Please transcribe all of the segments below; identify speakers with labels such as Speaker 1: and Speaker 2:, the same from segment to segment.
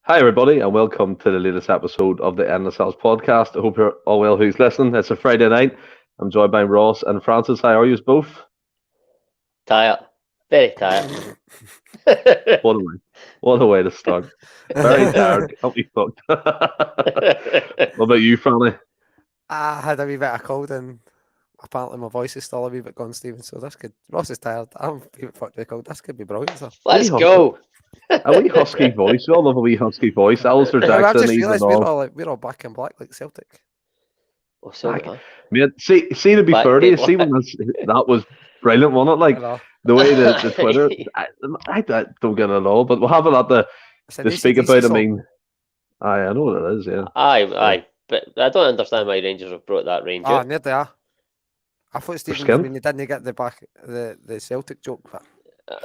Speaker 1: Hi, everybody, and welcome to the latest episode of the Endless Celts Podcast. I hope you're all well who's listening. It's a Friday night. I'm joined by Ross and Francis. How are you both?
Speaker 2: Tired. Very tired.
Speaker 1: What a way. What a way to start. Very tired. Can't be fucked. What about you, Franny?
Speaker 3: I had a wee bit of cold and apparently my voice is still a wee bit gone, Stephen, so this could... Ross is tired. I'm a wee bit fucked with cold. This could be brilliant, so.
Speaker 2: Let's go.
Speaker 1: A wee husky voice. We all love a wee husky voice. Alistair
Speaker 3: I
Speaker 1: Jackson,
Speaker 3: just
Speaker 1: he's
Speaker 3: realised
Speaker 1: all.
Speaker 3: we're all black and black like Celtic.
Speaker 2: Oh, so,
Speaker 1: Mate, see, to be
Speaker 2: Black
Speaker 1: fair to you,
Speaker 2: people.
Speaker 1: see when that was brilliant, wasn't it? Like,
Speaker 3: I know.
Speaker 1: the way the Twitter, I don't get it at all, but we'll have a lot
Speaker 3: It's an
Speaker 1: to speak
Speaker 3: AC/DC
Speaker 1: about. I
Speaker 3: song.
Speaker 1: mean, I know what it is, yeah.
Speaker 2: Aye. But I don't understand why Rangers have brought that range out.
Speaker 3: Near they are. I thought Stephen,
Speaker 1: skint?
Speaker 3: when you didn't get the Celtic joke, but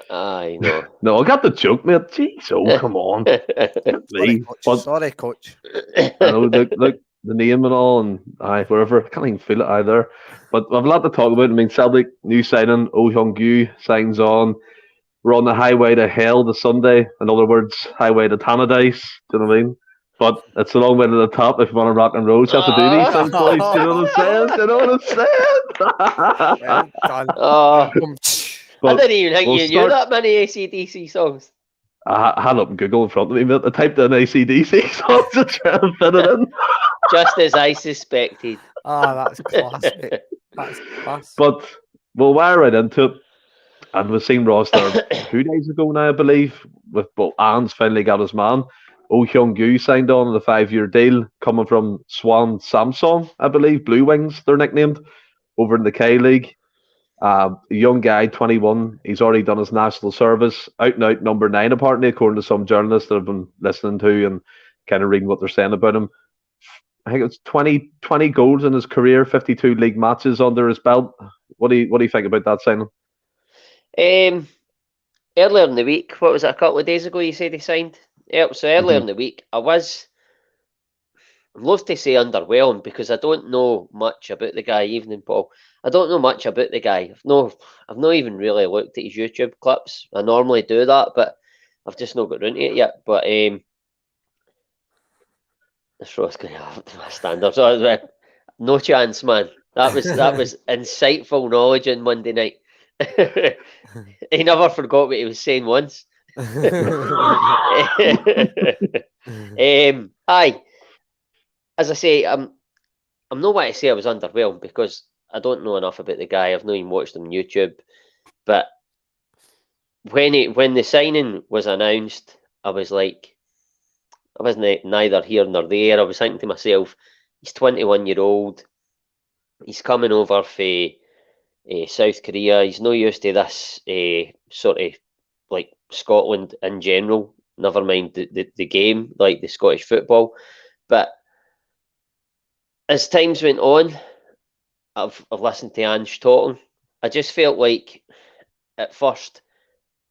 Speaker 2: Aye, no.
Speaker 1: No, I got the joke, mate. Jeez, oh, come on.
Speaker 3: sorry,
Speaker 1: Me.
Speaker 3: coach.
Speaker 1: But
Speaker 3: Sorry, coach.
Speaker 1: I know, look, the name and all, and wherever. I can't even feel it either. But we've a lot to talk about. I mean, Celtic, new signing, Oh Hyung-gu signs on. We're on the highway to hell this Sunday. In other words, highway to Tannadice. Do you know what I mean? But it's a long way to the top if you want to rock and roll. You have to do these things, boys. Do you know what I'm saying? Do you know what I'm saying?
Speaker 3: Well done.
Speaker 2: Oh,
Speaker 1: But
Speaker 2: I didn't even think
Speaker 1: we'll
Speaker 2: you knew that many AC/DC songs.
Speaker 1: I had up Google in front of me, mate. I typed in AC/DC songs to try and fit it in.
Speaker 2: Just as I suspected.
Speaker 3: That's class, mate. That's class.
Speaker 1: But we'll wire right into it. And we've seen Ross there 2 days ago now, I believe, with Anne's finally got his man. Oh Hyung-gu signed on a 5-year deal coming from Swan Samsung, I believe. Blue Wings, they're nicknamed, over in the K League. A young guy, 21. He's already done his national service. Out and out number 9, apparently, according to some journalists that I've been listening to and kind of reading what they're saying about him. I think it's 20 goals in his career, 52 league matches under his belt. What do you think about that signing?
Speaker 2: Earlier in the week, what was it, a couple of days ago you said he signed? So earlier in the week, I was, I'd love to say underwhelmed because I don't know much about the guy, evening Paul. I don't know much about the guy. I've not even really looked at his YouTube clips. I normally do that, but I've just not got into it yet. But this Ross going to have my standards. No chance, man. That was insightful knowledge on Monday night. He never forgot what he was saying once. Aye. As I say, I'm not want to say I was underwhelmed because I don't know enough about the guy. I've not even watched him on YouTube. But when the signing was announced, I was like, I wasn't neither here nor there. I was thinking to myself, he's 21-year-old. He's coming over for South Korea. He's no used to this sort of like Scotland in general. Never mind the game, like the Scottish football. But as times went on, I've listened to Ange talking. I just felt like at first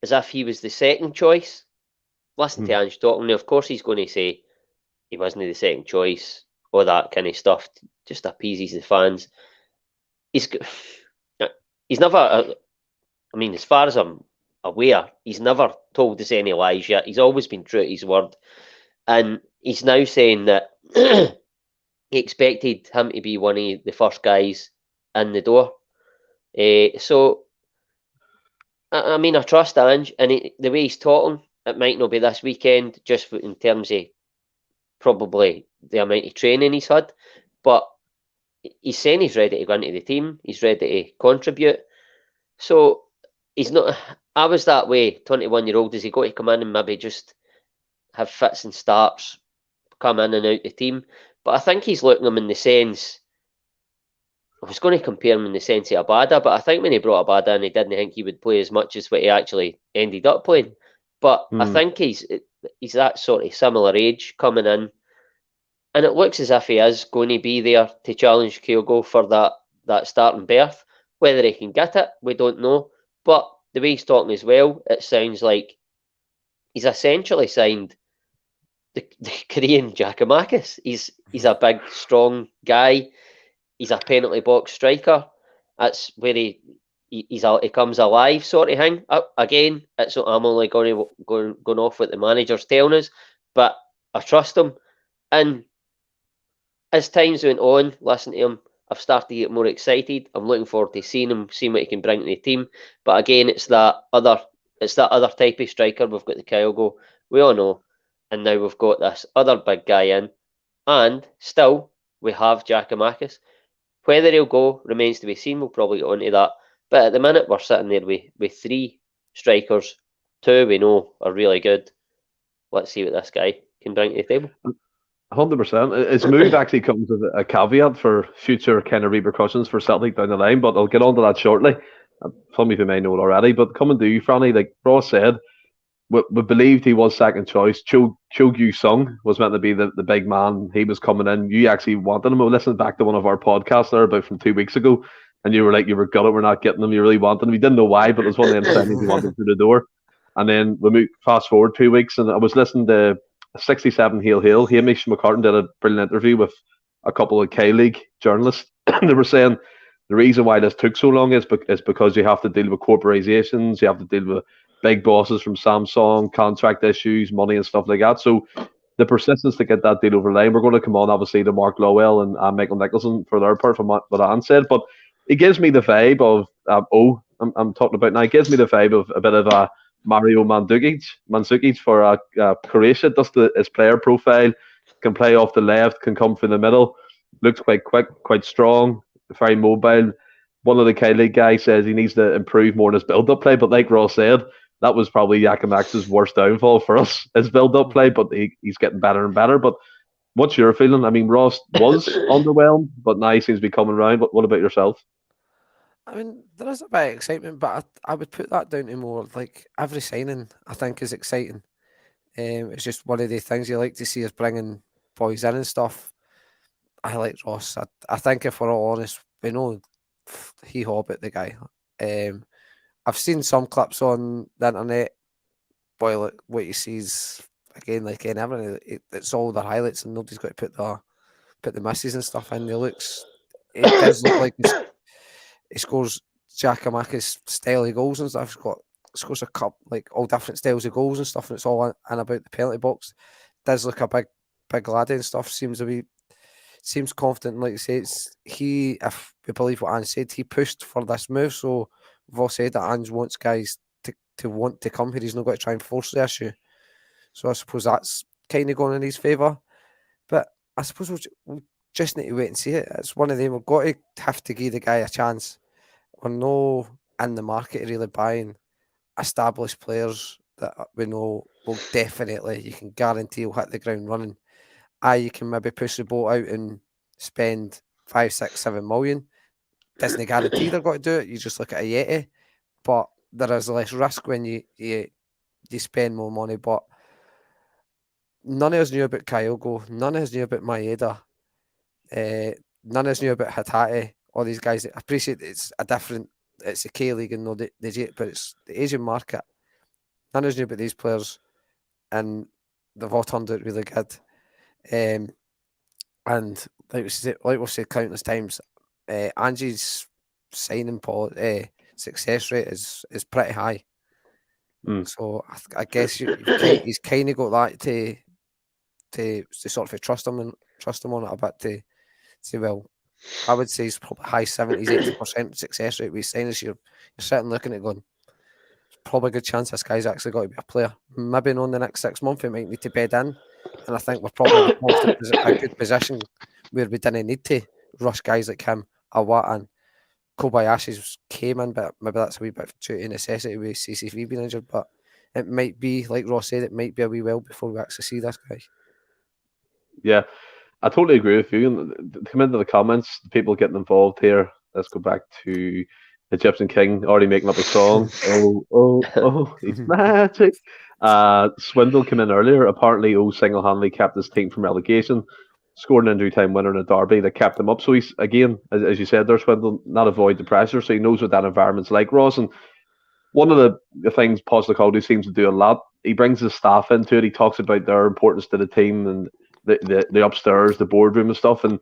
Speaker 2: as if he was the second choice. Listen to Ange talking. Now, of course, he's going to say he wasn't the second choice, all that kind of stuff, just appeases the fans. He's never, I mean, as far as I'm aware, he's never told us any lies yet. He's always been true to his word. And he's now saying that he expected him to be one of the first guys in the door. So, I mean, I trust Ange, and the way he's talking, it might not be this weekend, just in terms of probably the amount of training he's had, but he's saying he's ready to go into the team, he's ready to contribute. So, he's not, I was that way, 21-year-old, is he got to come in and maybe just have fits and starts, come in and out the team? But I think he's looking at him in the sense, I was going to compare him in the sense of Abada, but I think when he brought Abada in, he didn't think he would play as much as what he actually ended up playing. But I think he's that sort of similar age coming in, and it looks as if he is going to be there to challenge Kyogo for that starting berth. Whether he can get it, we don't know. But the way he's talking as well, it sounds like he's essentially signed the Korean Giakoumakis. He's a big, strong guy. He's a penalty box striker. That's where he comes alive, sort of thing. Again, I'm only going off what the manager's telling us, but I trust him. And as times went on, listening to him, I've started to get more excited. I'm looking forward to seeing him, seeing what he can bring to the team. But again, it's that other type of striker. We've got the Kyogo, we all know, and now we've got this other big guy in, and still we have Giakoumakis. Whether he'll go remains to be seen. We'll probably get onto that. But at the minute, we're sitting there with three strikers. Two we know are really good. Let's see what this guy can bring to the table.
Speaker 1: 100%. His move actually comes with a caveat for future kind of repercussions for Celtic down the line, but I'll get on to that shortly. Some of you may know it already, but coming to you, Franny, like Ross said, we believed he was second choice. Cho Gyu-sung was meant to be the big man. He was coming in. You actually wanted him. I listened back to one of our podcasts there about from 2 weeks ago, and you were like, you were gutted we're not getting him. You really wanted him. You didn't know why, but it was one of them signings you wanted through the door. And then we moved fast forward 2 weeks, and I was listening to 67 Hail Hail. Hamish McCartan did a brilliant interview with a couple of K-League journalists. They were saying the reason why this took so long is because you have to deal with corporations, you have to deal with big bosses from Samsung, contract issues, money and stuff like that. So the persistence to get that deal over the line, we're going to come on obviously to Mark Lowell and Michael Nicholson for their part from what Anne said, but it gives me the vibe of I'm talking about now. It gives me the vibe of a bit of a Mario Mandzukic for Croatia. Does his player profile, can play off the left, can come from the middle, looks quite quick, quite strong, very mobile. One of the K-League guys says he needs to improve more in his build-up play, but like Ross said, that was probably Giakoumakis' worst downfall for us, his build-up play, but he's getting better and better. But what's your feeling? I mean, Ross was underwhelmed, but now he seems to be coming around. What about yourself?
Speaker 3: I mean, there is a bit of excitement, but I would put that down to more like every signing I think is exciting. It's just one of the things you like to see us bringing boys in and stuff. I like Ross. I think if we're all honest, we know he hobbit the guy. I've seen some clips on the internet. Boy, look, what you see is again like in everything. It's all the highlights, and nobody's got to put the misses and stuff in. It does look like he scores Giakoumakis style of goals and stuff. Scores a couple like all different styles of goals and stuff, and it's all in about the penalty box. Does look a big lad and stuff. Seems confident. Like you say, if we believe what Ange said, he pushed for this move. So we've all said that Ange wants guys to want to come here. He's not going to try and force the issue. So I suppose that's kind of going in his favour. But I suppose we'll just need to wait and see it. It's one of them. We've got to have to give the guy a chance. We're no in the market really buying established players that we know will definitely, you can guarantee will hit the ground running. You can maybe push the boat out and spend 5, 6, 7 million. Doesn't guarantee they're going to do it. You just look at a Yeti, but there is less risk when you spend more money. But none of us knew about Kyogo. None of us knew about Maeda. None of us knew about Hatate. All these guys. I appreciate it's a K-League and not the J, but it's the Asian market. None of us knew about these players, and they've all turned out really good. And like we've said countless times, Ange's signing success rate is pretty high. So I guess he's kind of got that to sort of trust him on it a bit to say, well, I would say he's probably high 70s, 80% success rate with his signings. You're sitting looking at it going, probably a good chance this guy's actually got to be a player. Maybe in the next 6 months he might need to bed in, and I think we're probably in a good position where we didn't need to rush guys like him, Awat and Kobayashi's came in, but maybe that's a wee bit due to necessity with CCV being injured, but it might be, like Ross said, it might be a wee while before we actually see this guy.
Speaker 1: Yeah, I totally agree with you. And to come into the comments, the people getting involved here, let's go back to Egyptian King already making up a song. He's magic. Swindle came in earlier. Apparently, single-handedly kept his team from relegation, scored an injury time winner in a derby that kept him up. So he's, again, as you said there, Swindle, not avoid the pressure, so he knows what that environment's like, Ross. And one of the things Postecoglou seems to do a lot, he brings his staff into it. He talks about their importance to the team and the upstairs, the boardroom and stuff. And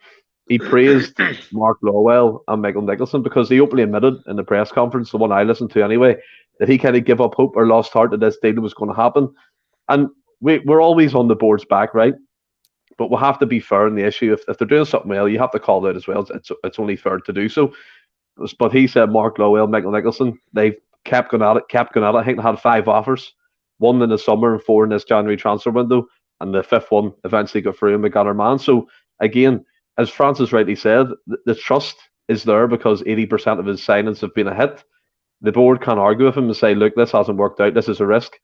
Speaker 1: he praised Mark Lowell and Michael Nicholson because he openly admitted in the press conference, the one I listened to anyway, that he kind of gave up hope or lost heart that this deal was going to happen. And we're always on the board's back, right? But we'll have to be fair in the issue. If they're doing something well, you have to call it out as well. It's only fair to do so. But he said Mark Lowell, Michael Nicholson, they've kept going at it. I think they had 5 offers, 1 in the summer and 4 in this January transfer window, and the 5th one eventually got through and we got our man. So again, as Francis rightly said, the trust is there because 80% of his signings have been a hit. The board can't argue with him and say, look, this hasn't worked out, this is a risk.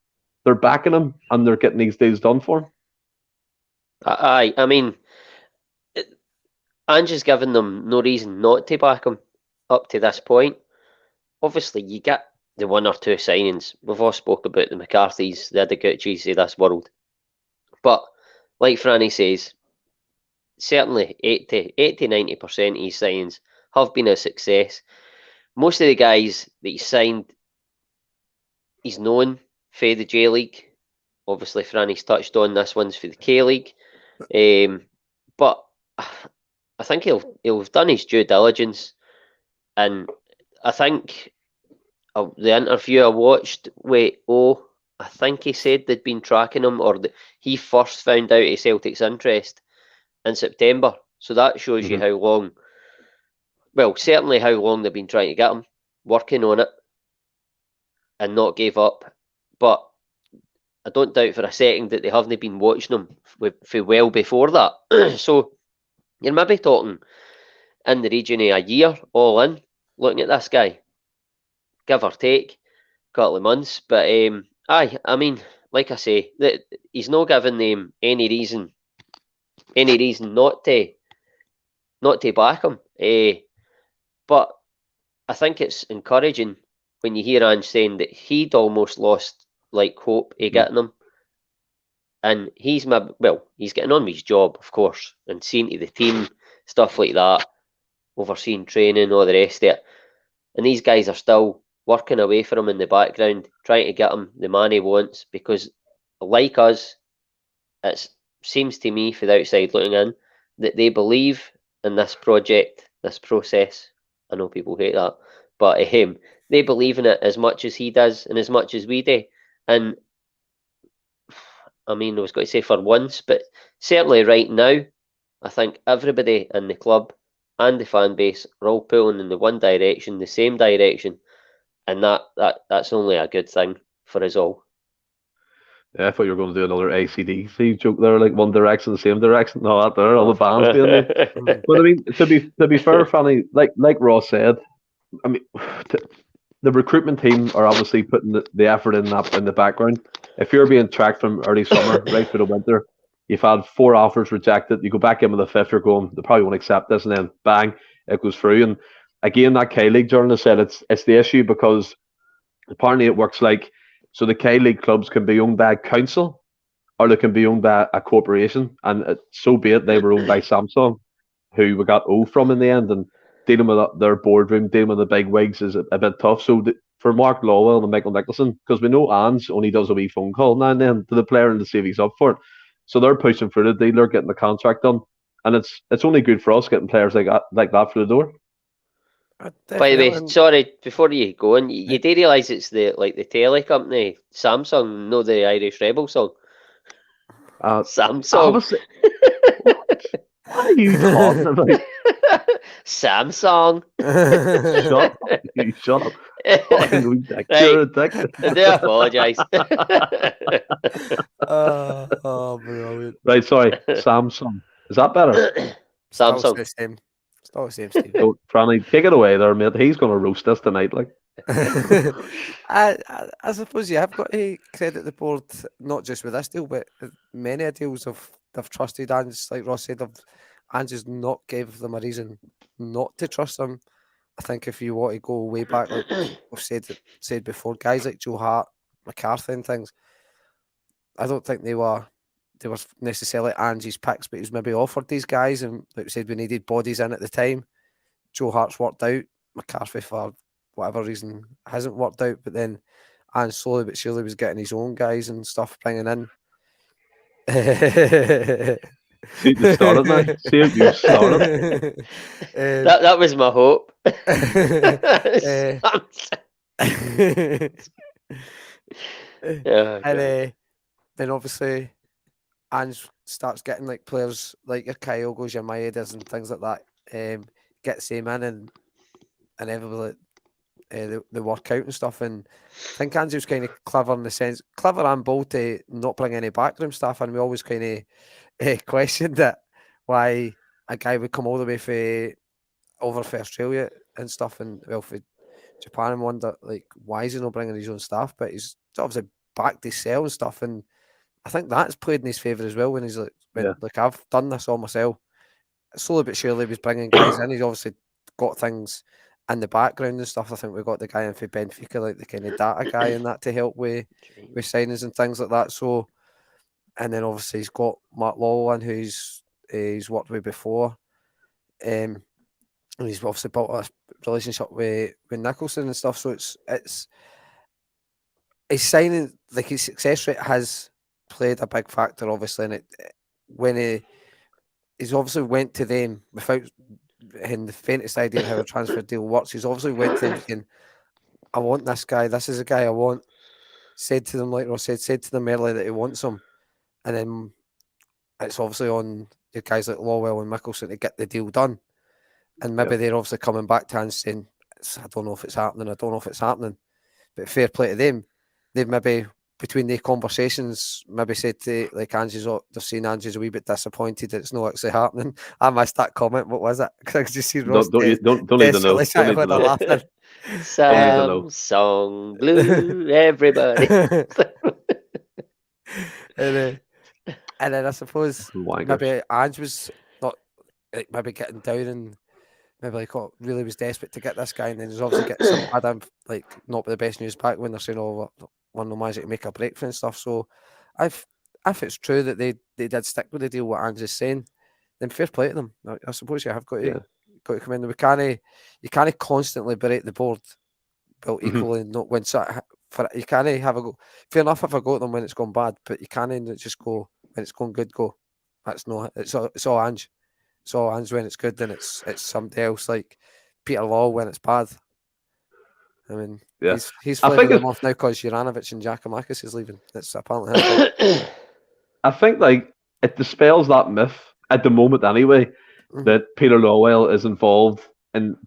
Speaker 1: They're backing him and they're getting these deals done for him.
Speaker 2: I mean, Ange's given them no reason not to back him up to this point. Obviously, you get the 1 or 2 signings. We've all spoke about the McCarthys, the Adeguchis of this world. But, like Franny says, certainly 80-90% of his signings have been a success. Most of the guys that he signed, he's known for the J League. Obviously, Franny's touched on this one's for the K League. But I think he'll have done his due diligence. And I think the interview I watched with I think he said they'd been tracking him, or he first found out of Celtic's interest in September. So that shows you how long, well, certainly how long they've been trying to get him, working on it, and not gave up. But I don't doubt for a second that they haven't been watching him for well before that. So you're maybe talking in the region of a year all in, looking at this guy, give or take a couple of months. But I mean, like I say, he's not giving them any reason not to back him. But I think it's encouraging when you hear Ange saying that he'd almost lost hope of getting him. And he's getting on with his job, of course, and seeing to the team, stuff like that, overseeing training, all the rest of it. And these guys are still working away for him in the background, trying to get him the man he wants, because like us, it seems to me, for the outside looking in, that they believe in this project, this process. I know people hate that, but they believe in it as much as he does and as much as we do. And I mean, I was going to say for once, but certainly right now, I think everybody in the club and the fan base are all pulling in the one direction, the same direction, and that's only a good thing for us all.
Speaker 1: Yeah, I thought you were going to do another AC/DC joke there, like one direction, the same direction. No, that there, all the bands being there. But I mean, to be fair, Fanny, like Ross said, I mean, the recruitment team are obviously putting the effort in the background. If you're being tracked from early summer right through the winter, you've had 4 offers rejected. You go back in with the 5th, you're going, they probably won't accept this, and then bang, it goes through. And again, that K League journalist said it's the issue because apparently it works like, so the K League clubs can be owned by a council or they can be owned by a corporation. And so be it, they were owned by Samsung, who we got O from in the end. And dealing with their boardroom, dealing with the big wigs is a bit tough. So for Mark Lowell and Michael Nicholson, because we know Ange only does a wee phone call now and then to the player and to see if he's up for it. So they're pushing for the deal, they're getting the contract done. And it's only good for us getting players like that through the door.
Speaker 2: By the way, sorry, before you go on, you do realise it's the telly company, Samsung, no the Irish Rebel song. Samsung.
Speaker 1: What are you talking about?
Speaker 2: Samsung.
Speaker 1: Shut up. You're a dick.
Speaker 2: I do apologise.
Speaker 3: Brilliant.
Speaker 1: Right, sorry. Samsung. Is that better?
Speaker 2: Samsung.
Speaker 3: Still the same, Steve.
Speaker 1: So, Franny, take it away there, mate. He's going to roast us tonight, like.
Speaker 3: I suppose you have got to credit the board, not just with this deal, but many deals they've trusted Ange. Like Ross said, Ange has not gave them a reason not to trust them. I think if you want to go way back, like we've said before, guys like Joe Hart, McCarthy and things, I don't think they were necessarily Ange's picks, but he was maybe offered these guys, and like we said, we needed bodies in at the time. Joe Hart's worked out. McCarthy, for whatever reason, hasn't worked out, but then Ange slowly but surely was getting his own guys and stuff bringing in.
Speaker 1: See, you started now. See if you started.
Speaker 2: That was my hope.
Speaker 3: then obviously Ange starts getting like players like your Kyogos, your Maeders and things like that, gets them in and inevitably they work out and stuff. And I think Ange was kind of clever in the sense, clever and bold to not bring any backroom stuff. And we always kind of questioned it, why a guy would come all the way over for Australia and stuff, and well for Japan, and wonder like why is he not bringing his own staff? But he's obviously backed his sell and stuff, and I think that's played in his favour as well. When he's like, look, I've done this all myself. Slowly but surely, he's bringing guys in. He's obviously got things in the background and stuff. I think we got the guy in for Benfica, like the kind of data guy, and that to help with signings and things like that. So, and then obviously he's got Mark Lawler, who's he's worked with before. And he's obviously built a relationship with Nicholson and stuff. So it's his signing, like his success rate has played a big factor, obviously. And when he's obviously went to them without in the faintest idea how a transfer deal works. He's obviously went to them thinking, I want this guy. This is a guy I want. Said to them, like Ross said to them earlier that he wants him. And then it's obviously on the guys like Lawwell and Mickelson to get the deal done. And maybe they're obviously coming back to and saying, I don't know if it's happening. I don't know if it's happening. But fair play to them. They've maybe, between their conversations, maybe said to, like, they've seen Angie's a wee bit disappointed that it's not actually happening. I missed that comment. What was it? Because I could just see Ross
Speaker 1: Don't need to know.
Speaker 3: desperately trying to laugh.
Speaker 2: Samsung Blue, everybody.
Speaker 3: And then I suppose maybe Ange was not like maybe getting down and maybe like really was desperate to get this guy, and then he's obviously getting some Adam like not the best news back when they're saying, "Oh, we're no magic to make a break for and stuff." So, if it's true that they did stick with the deal, what Ange is saying, then fair play to them. I suppose you have got to come in. You can't constantly berate the board, but equally not when you can't have a go. Fair enough if I go at them when it's gone bad, but you can't just go when it's going good. Go. That's not. It's all Ange. It's all Ange when it's good. Then it's somebody else like Peter Law when it's bad. I mean, he's flavouring them off now because Juranovic and Giacomakis is leaving. That's apparently his fault.
Speaker 1: I think like it dispels that myth at the moment anyway that Peter Lawwell is involved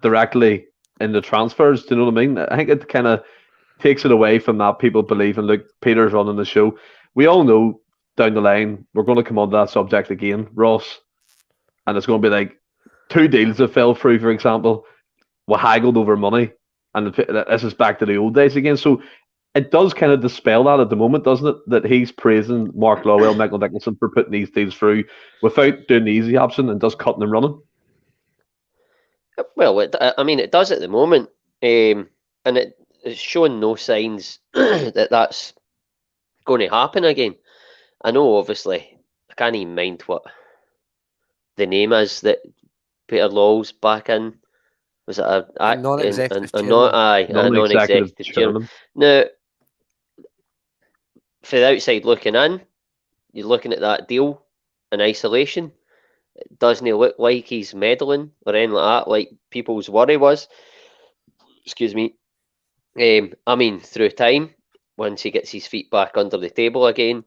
Speaker 1: directly in the transfers. Do you know what I mean? I think it kind of takes it away from that people believing, look, Peter's running the show. We all know down the line we're going to come on to that subject again, Ross, and it's going to be like 2 deals that fell through, for example, were haggled over money, and this is back to the old days again. So it does kind of dispel that at the moment, doesn't it? That he's praising Mark Lawwell, Michael Nicholson for putting these deals through without doing the easy option and just cutting and running.
Speaker 2: Well, it does at the moment, and it's showing no signs that that's going to happen again. I know, obviously, I can't even mind what the name is that Peter Lawwell's back in. Was it a
Speaker 3: non-executive
Speaker 2: chairman? Now, for the outside looking in, you're looking at that deal in isolation. It doesn't look like he's meddling or anything like that, like people's worry was. Excuse me. I mean, through time, once he gets his feet back under the table again,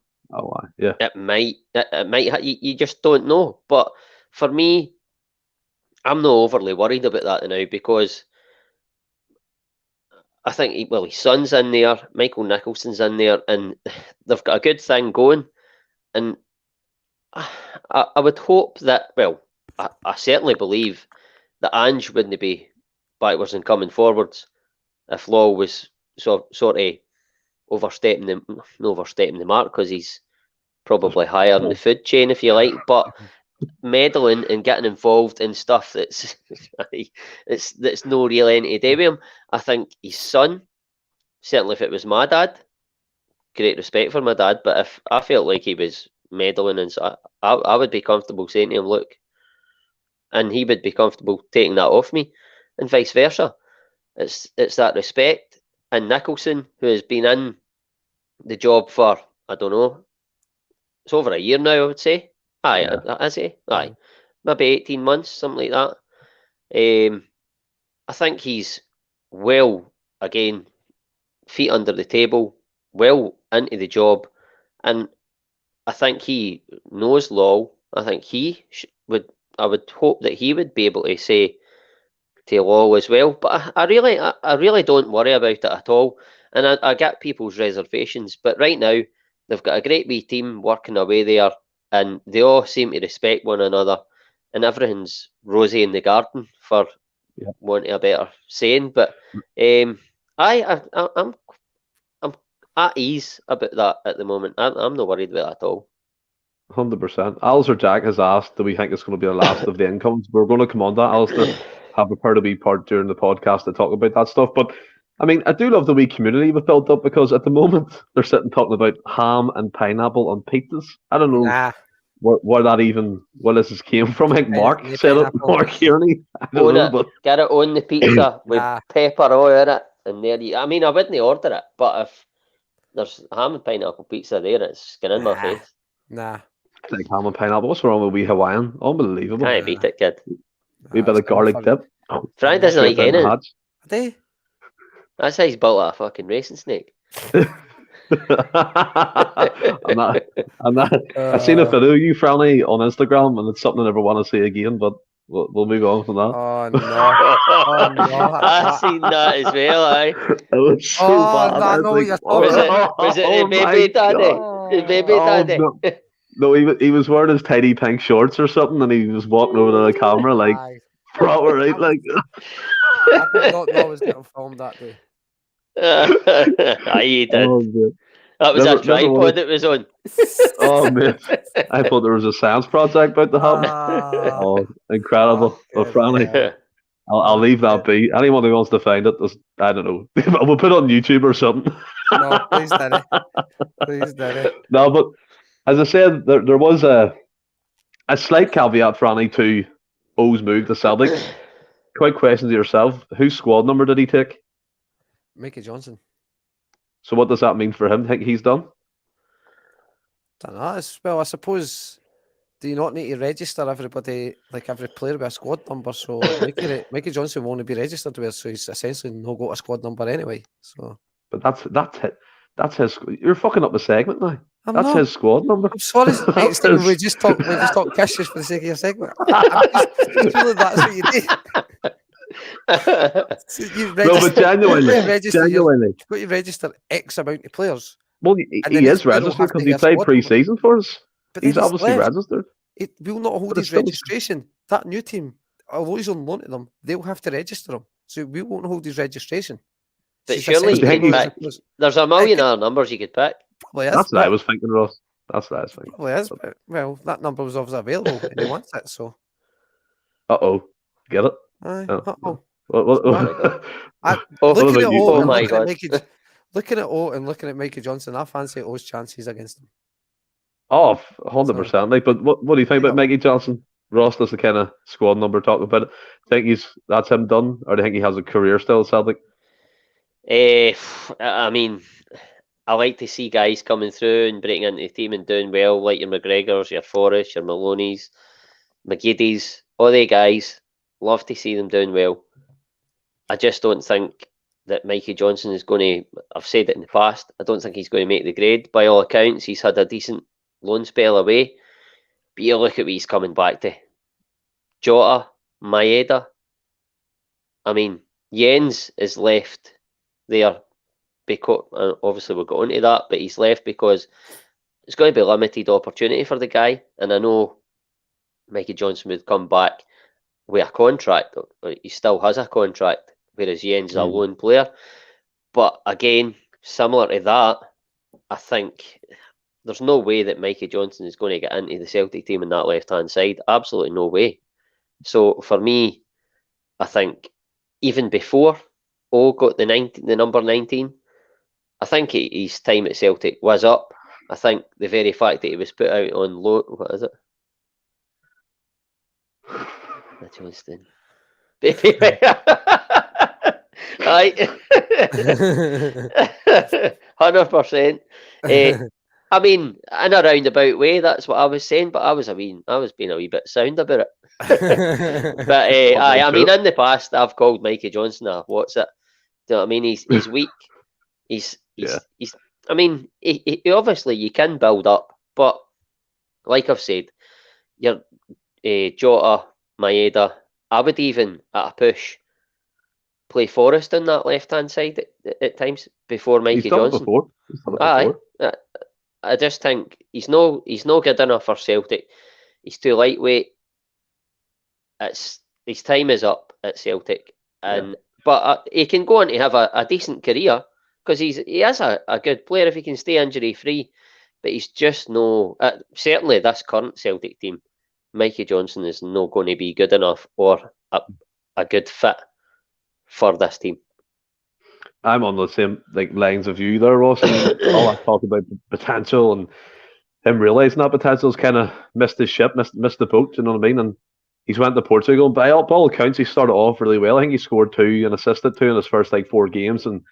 Speaker 2: it might. You just don't know. But for me, I'm not overly worried about that now because I think his son's in there, Michael Nicholson's in there, and they've got a good thing going. And I would hope that, I certainly believe that Ange wouldn't be backwards and coming forwards if Law was sort of overstepping the mark, because he's probably higher in the food chain, if you like, but meddling and getting involved in stuff that's no real anything to do with him. I think his son, certainly if it was my dad, great respect for my dad, but if I felt like he was meddling, and so I would be comfortable saying to him, look, and he would be comfortable taking that off me, and vice versa. It's that respect. And Nicholson, who has been in the job for, I don't know, it's over a year now, I would say. Is he? Aye. Maybe 18 months, something like that. I think he's well, again, feet under the table, well into the job. And I think he knows law. I think I would hope that he would be able to say to law as well. But I really don't worry about it at all. And I get people's reservations. But right now, they've got a great wee team working away there, and they all seem to respect one another, and everything's rosy in the garden, for wanting a better saying. But I'm at ease about that at the moment. I'm not worried about it at all.
Speaker 1: 100%. Alistair Jack has asked, do we think it's going to be the last of the incomes? We're going to come on to that, Alistair. Have prepared a wee part during the podcast to talk about that stuff. But I mean, I do love the wee community we've built up, because at the moment they're sitting talking about ham and pineapple on pizzas. I don't know where this has came from. I think Mark said it. Mark Kearney. I don't know, but
Speaker 2: get it on the pizza with pepper all in it, and there you. I mean, I wouldn't order it, but if there's ham and pineapple pizza there, it's skin in my face.
Speaker 1: Like ham and pineapple. What's wrong with wee Hawaiian? Unbelievable.
Speaker 2: Can't beat it, kid.
Speaker 1: Wee bit of garlic dip.
Speaker 2: Frank doesn't like anything.
Speaker 3: Do?
Speaker 2: That's how he's built a fucking racing snake.
Speaker 1: I've seen a video of you, Franny, on Instagram, and it's something I never want to see again, but we'll move on from that.
Speaker 3: Oh, no.
Speaker 2: I've seen that as well, aye.
Speaker 1: It was so bad.
Speaker 2: Was it baby daddy? Baby daddy?
Speaker 1: No, he was wearing his tiny pink shorts or something, and he was walking over to the camera like proper, right? Like,
Speaker 3: I did not know I was getting filmed that day.
Speaker 2: Aye, you did. That was a tripod that was on.
Speaker 1: Oh, man. I thought there was a science project about to happen. Incredible. Well, Franny, I'll leave that be. Anyone who wants to find it, I don't know. We'll put it on YouTube or something.
Speaker 3: No, please do it.
Speaker 1: No, but as I said, there was a slight caveat, Franny, to O's move to Celtic. Quick question to yourself. Whose squad number did he take?
Speaker 3: Mickey Johnson.
Speaker 1: So what does that mean for him? Think he's done?
Speaker 3: Don't know. Well, I suppose, do you not need to register everybody, like every player with a squad number? So Mickey Johnson won't be registered with us, so he's essentially no got a squad number anyway. So,
Speaker 1: but that's his. You're fucking up the segment now. That's his squad number.
Speaker 3: I'm sorry, mate, Stephen, we just talk piss just for the sake of your segment. I'm just feeling that's what you do. So
Speaker 1: no, but genuinely,
Speaker 3: you've got to register X amount of players.
Speaker 1: Well, he is registered because he played pre-season for us. But he's obviously registered.
Speaker 3: It will not hold his registration. That new team, although he's on loan to them, they'll have to register him. So we won't hold his registration.
Speaker 2: But surely you can pick. There's a million other numbers you could pick.
Speaker 1: That's what I was thinking, Ross. That's what I was thinking.
Speaker 3: Probably is, but, well, that number was obviously available and he wants it, so.
Speaker 1: Get it?
Speaker 3: Aye, looking at O and looking at Mikey Johnson, I fancy O's chances against him.
Speaker 1: Oh, 100%. Like, but what do you think about Mikey Johnson? Ross does the kind of squad number talk about it. Think that's him done, or do you think he has a career still at Celtic?
Speaker 2: I mean, I like to see guys coming through and breaking into the team and doing well, like your McGregors, your Forrest, your Maloneys, McGiddies, all the guys. Love to see them doing well. I just don't think that Mikey Johnson is going to, I've said it in the past, I don't think he's going to make the grade. By all accounts, he's had a decent loan spell away. But you look at what he's coming back to. Jota, Maeda. I mean, Jenz is left there because, obviously we'll go into that, but he's left because it's going to be limited opportunity for the guy. And I know Mikey Johnson would come back with a contract. He still has a contract, whereas Jenz is a lone player. But again, similar to that, I think there's no way that Mikey Johnson is going to get into the Celtic team in that left-hand side. Absolutely no way. So for me, I think even before O got the number 19, I think his time at Celtic was up. I think the very fact that he was put out on loan, what is it? Johnston. Right. 100%. I mean, in a roundabout way, that's what I was saying, but I was being a wee bit sound about it. But I mean, in the past, I've called Mikey Johnson a what's it? Do you know what I mean? He's weak. He's. I mean, he obviously you can build up, but like I've said, your Jota, Maeda, I would even, at a push, play Forrest on that left-hand side at times before Mikey
Speaker 1: He's done
Speaker 2: Johnson.
Speaker 1: it before. He's done it
Speaker 2: Aye,
Speaker 1: before.
Speaker 2: I just think he's no good enough for Celtic. He's too lightweight. His time is up at Celtic, but he can go on to have a decent career because he is a good player if he can stay injury free. But he's just no. Certainly, this current Celtic team, Mikey Johnson is not going to be good enough or a good fit for this team.
Speaker 1: I'm on the same lines of you there, Ross. All that talk about potential and him realising that potential has kind of missed his ship, missed the boat. You know what I mean? And he's went to Portugal. And by all accounts, he started off really well. I think he scored 2 and assisted 2 in his first 4 games, and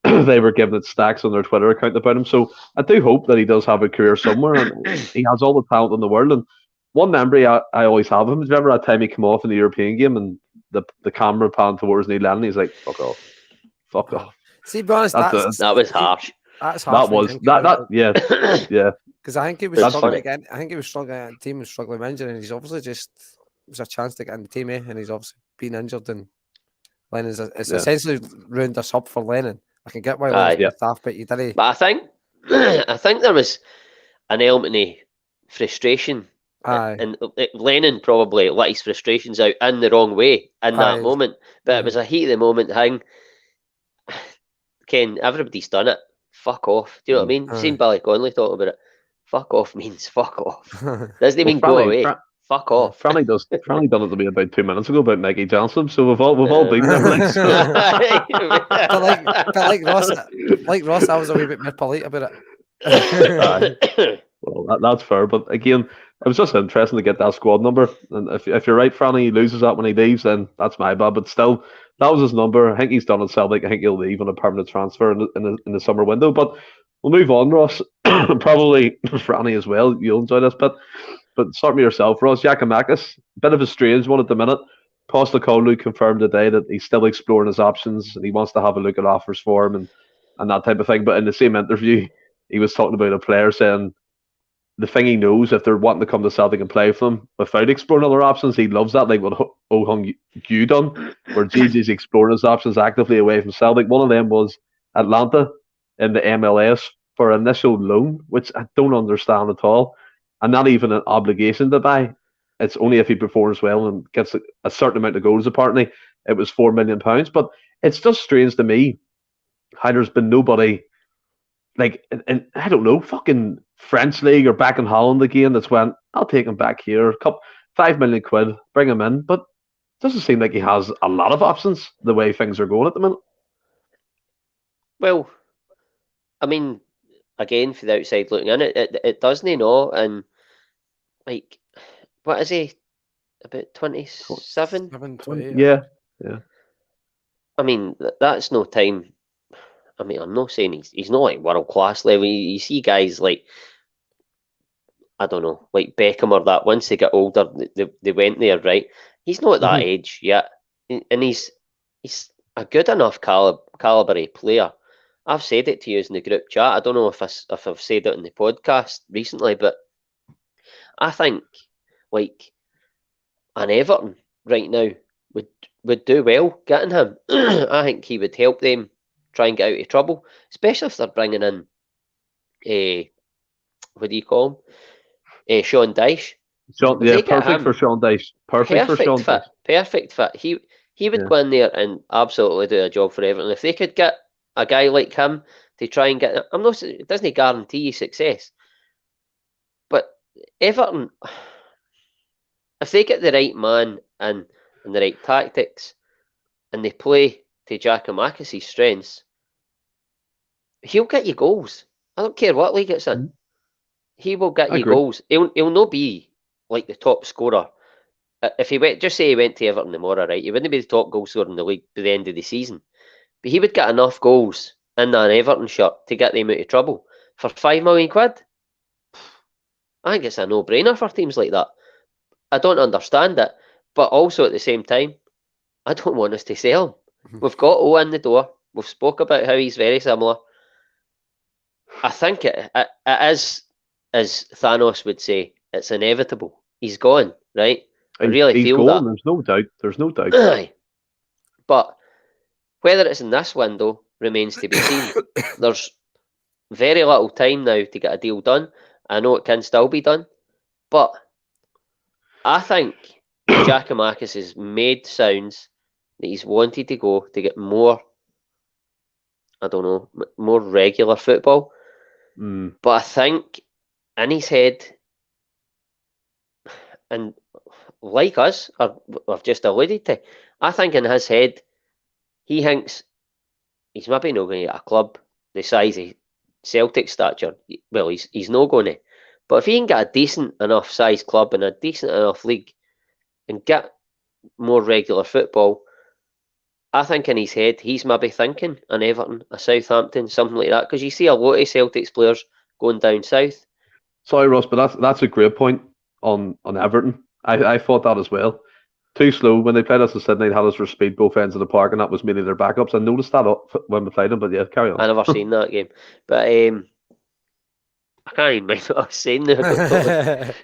Speaker 1: they were giving it stacks on their Twitter account about him. So I do hope that he does have a career somewhere, and he has all the talent in the world. And one memory I always have of him is remember that time he came off in the European game and the camera panned towards Neil Lennon. He's like, "Fuck off, fuck off."
Speaker 3: See, be honest,
Speaker 2: that was harsh.
Speaker 3: That's harsh.
Speaker 1: That was yeah.
Speaker 3: Because I think he was struggling again. I think he was struggling. The team was struggling with injury, and he's obviously just it was a chance to get in the team, and he's obviously been injured. And Lennon's essentially ruined us up for Lennon. I can get why Lennon's staff, but you didn't.
Speaker 2: But I think there was an element of frustration. And Lennon probably let his frustrations out in the wrong way in that moment. But it was a heat of the moment thing. Ken, everybody's done it. Fuck off. Do you know what I mean? Seen Billy Connolly talk about it. Fuck off means fuck off. Doesn't even go away. Fuck off.
Speaker 1: Franny done it to me about 2 minutes ago about Maggie Johnson, so we've all been there.
Speaker 3: like Ross, I was a wee bit more polite about it.
Speaker 1: Well, that's fair, but again, it was just interesting to get that squad number. And if you're right, Franny, he loses that when he leaves, then that's my bad. But still, that was his number. I think he's done it Celtic. I think he'll leave on a permanent transfer in the summer window. But we'll move on, Ross. Probably Franny as well. You'll enjoy this bit. But start with yourself, Ross. Giakoumakis, bit of a strange one at the minute. Postecoglou confirmed today that he's still exploring his options and he wants to have a look at offers for him and that type of thing. But in the same interview, he was talking about a player saying the thing he knows, if they're wanting to come to Celtic and play for them without exploring other options, he loves that, like what Oh Yu done, where Gigi's exploring his options actively away from Celtic. One of them was Atlanta in the MLS for initial loan, which I don't understand at all, and not even an obligation to buy. It's only if he performs well and gets a certain amount of goals. Apparently, it was £4 million, but it's just strange to me how there's been nobody like, and I don't know, fucking French league or back in Holland again that's went, I'll take him back here, £5 million, bring him in. But it doesn't seem like he has a lot of options the way things are going at the minute.
Speaker 2: Well, I mean, again, for the outside looking in, it doesn't, and like, what is he? About 27?
Speaker 1: Yeah.
Speaker 2: I mean, that's no time. I mean, I'm not saying he's not like world class level. You see guys like, I don't know, like Beckham or that. Once they get older, they went there, right? He's not at that age yet, and he's a good enough calibre player. I've said it to you in the group chat. I don't know if I've said it in the podcast recently, but I think like an Everton right now would do well getting him. I think he would help them try and get out of trouble, especially if they're bringing in what do you call him? Sean Dyche.
Speaker 1: Perfect for Sean Dyche.
Speaker 2: Perfect fit. He would go in there and absolutely do a job for Everton. If they could get a guy like him to try and get, it doesn't guarantee success, but Everton, if they get the right man and the right tactics, and they play to Giakoumakis' strengths, he'll get you goals. I don't care what league it's in. He will get you goals. He'll not be like the top scorer. If he went, just say he went to Everton tomorrow, right? He wouldn't be the top goal scorer in the league by the end of the season. But he would get enough goals in an Everton shirt to get them out of trouble. For £5 million, I think it's a no-brainer for teams like that. I don't understand it, but also at the same time, I don't want us to sell him. We've got O in the door. We've spoke about how he's very similar. I think it is, as Thanos would say, it's inevitable. He's gone, right? I
Speaker 1: He's
Speaker 2: really feel
Speaker 1: gone.
Speaker 2: that.
Speaker 1: There's no doubt. There's no doubt.
Speaker 2: Aye. But whether it's in this window remains to be seen. There's very little time now to get a deal done. I know it can still be done, but I think Giakoumakis has made sounds that he's wanted to go to get more, I don't know, more regular football. But I think in his head, and like us, or I've just alluded to, I think in his head, he thinks he's maybe not going to get a club the size of Celtic stature. Well, he's not going to. But if he can get a decent enough size club and a decent enough league and get more regular football, I think in his head he's maybe thinking an Everton, a Southampton, something like that. Because you see a lot of Celtics players going down south.
Speaker 1: Sorry, Ross, but that's a great point on Everton. I thought that as well. Too slow. When they played us in Sydney, they had us for speed both ends of the park, and that was mainly their backups. I noticed that when we played them, but yeah, carry on.
Speaker 2: I never seen that game. But I can't even mind what I was saying there.
Speaker 1: About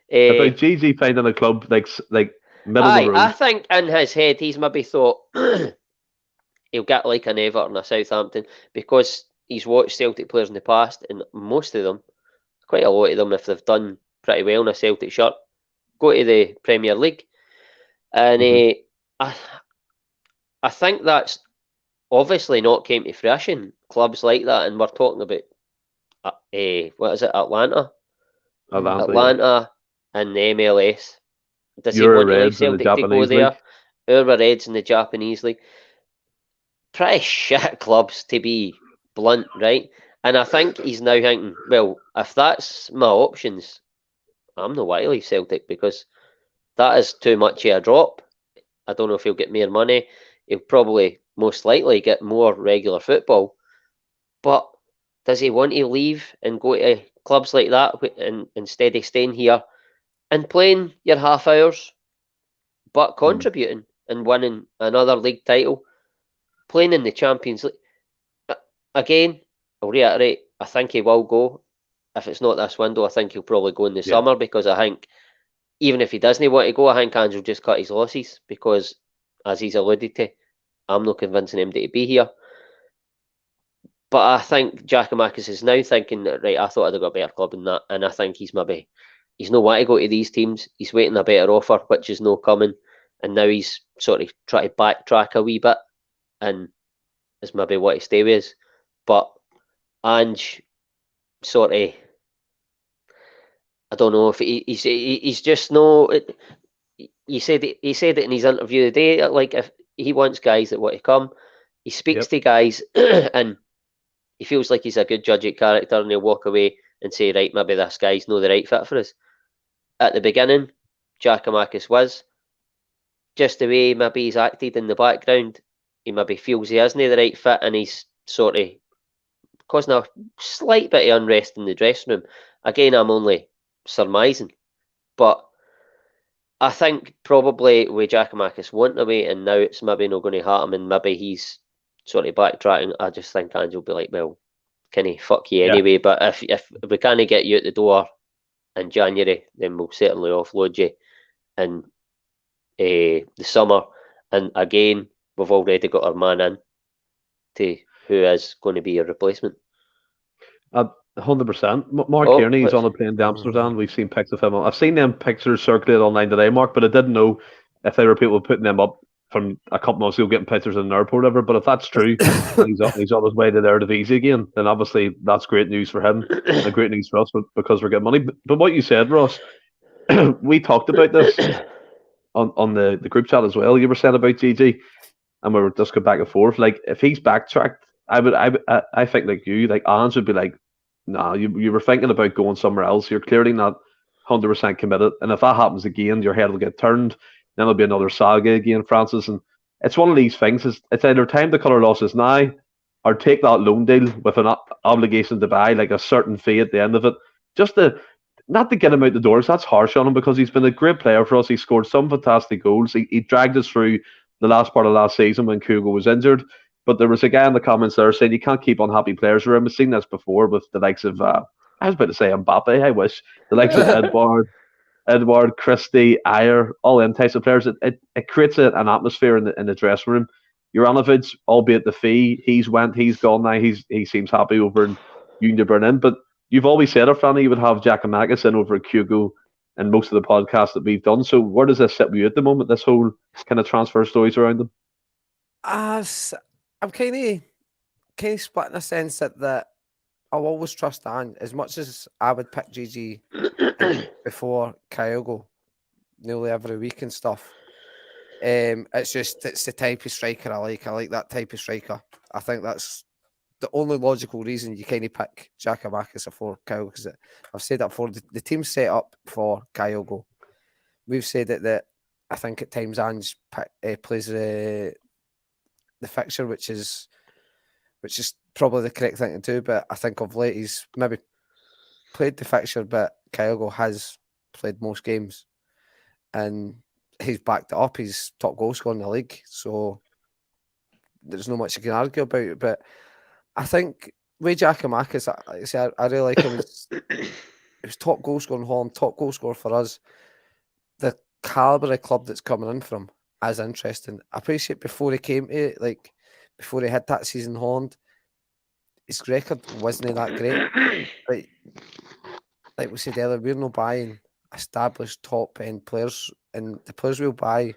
Speaker 1: GG finding a club like middle of the road.
Speaker 2: I think in his head he's maybe thought he'll get like an Everton or Southampton because he's watched Celtic players in the past, and most of them, quite a lot of them, if they've done pretty well in a Celtic shirt, go to the Premier League. And I think that's obviously not came to fruition. Clubs like that, and we're talking about what is it, Atlanta and the MLS. Does he want to leave Celtic to go there? Our Reds in the Japanese League. Pretty shit clubs, to be blunt, right? And I think he's now thinking, well, if that's my options, I'm not want to leave Celtic because that is too much of a drop. I don't know if he'll get more money. He'll probably most likely get more regular football. But does he want to leave and go to clubs like that instead of staying here and playing your half hours, but contributing and winning another league title, playing in the Champions League? Again, I'll reiterate, I think he will go. If it's not this window, I think he'll probably go in the summer, because I think even if he doesn't want to go, I think Ange will just cut his losses because, as he's alluded to, I'm not convincing him to be here. But I think Giakoumakis is now thinking that, right, I thought I'd have got a better club than that, and I think he's not want to go to these teams. He's waiting a better offer, which is not coming, and now he's sort of trying to backtrack a wee bit, and is maybe what to stay with us. But Ange sort of, I don't know if he's just no. He said it in his interview today. Like, if he wants guys that want to come, he speaks to guys and he feels like he's a good judge of character, and he'll walk away and say, right, maybe this guy's not the right fit for us. At the beginning, Giakoumakis was. Just the way maybe he's acted in the background, he maybe feels he isn't the right fit, and he's sort of causing a slight bit of unrest in the dressing room. Again, I'm only surmising, but I think probably with Giakoumakis wanting away, and now it's maybe not going to hurt him, and maybe he's sort of backtracking. I just think Ange will be like, well, can he fuck you anyway? But if we can't get you at the door in January, then we'll certainly offload you in the summer. And again, we've already got our man in to who is going to be your replacement.
Speaker 1: 100%. Mark Kearney's on a plane to Amsterdam. We've seen pics of him. I've seen them pictures circulate online today, Mark, but I didn't know if they were people putting them up from a couple months ago, getting pictures in an airport or whatever. But if that's true, he's on his way to there to Visa again, then obviously that's great news for him and great news for us because we're getting money. But what you said, Ross, we talked about this on the group chat as well. You were saying about GG, and we were just going back and forth. Like, if he's backtracked, I think like you, like Ange would be like, nah, you were thinking about going somewhere else. You're clearly not 100% committed. And if that happens again, your head will get turned. Then there'll be another saga again, Francis. And it's one of these things. It's either time to cut our losses now or take that loan deal with an obligation to buy, like a certain fee at the end of it. Just not to get him out the doors. That's harsh on him because he's been a great player for us. He scored some fantastic goals. He dragged us through the last part of last season when Kugo was injured. But there was a guy in the comments there saying you can't keep unhappy players around. We've seen this before with the likes of I was about to say Mbappe. I wish the likes of Edward, Christie, Ayer, all them types of players. It creates an atmosphere in the dressing room. Juranovic, albeit the fee, he's gone now. He seems happy over in Union Berlin. But you've always said, Fanny, you would have Giakoumakis in over at Kyogo and most of the podcasts that we've done. So where does this sit with you at the moment? This whole kind of transfer stories around them.
Speaker 3: As I'm kind of split in a sense that I'll always trust Dan as much as I would pick GG before Kyogo nearly every week and stuff. It's the type of striker I like. I like that type of striker. I think that's the only logical reason you kind of pick Giakoumakis before Kyogo, because I've said that before. The team's set up for Kyogo. We've said that I think at times Ange plays the fixture, which is probably the correct thing to do. But I think of late he's maybe played the fixture, but Kyogo has played most games, and he's backed it up. He's top goal scorer in the league, so there's not much you can argue about it. But I think with Giakoumakis, I really like him. He was top goal scorer in Holland, top goal scorer for us. The calibre of club that's coming in from is interesting. I appreciate before he came to it, like before he had that season in Holland, his record wasn't that great. But like we said earlier, we're not buying established top end players, and the players we'll buy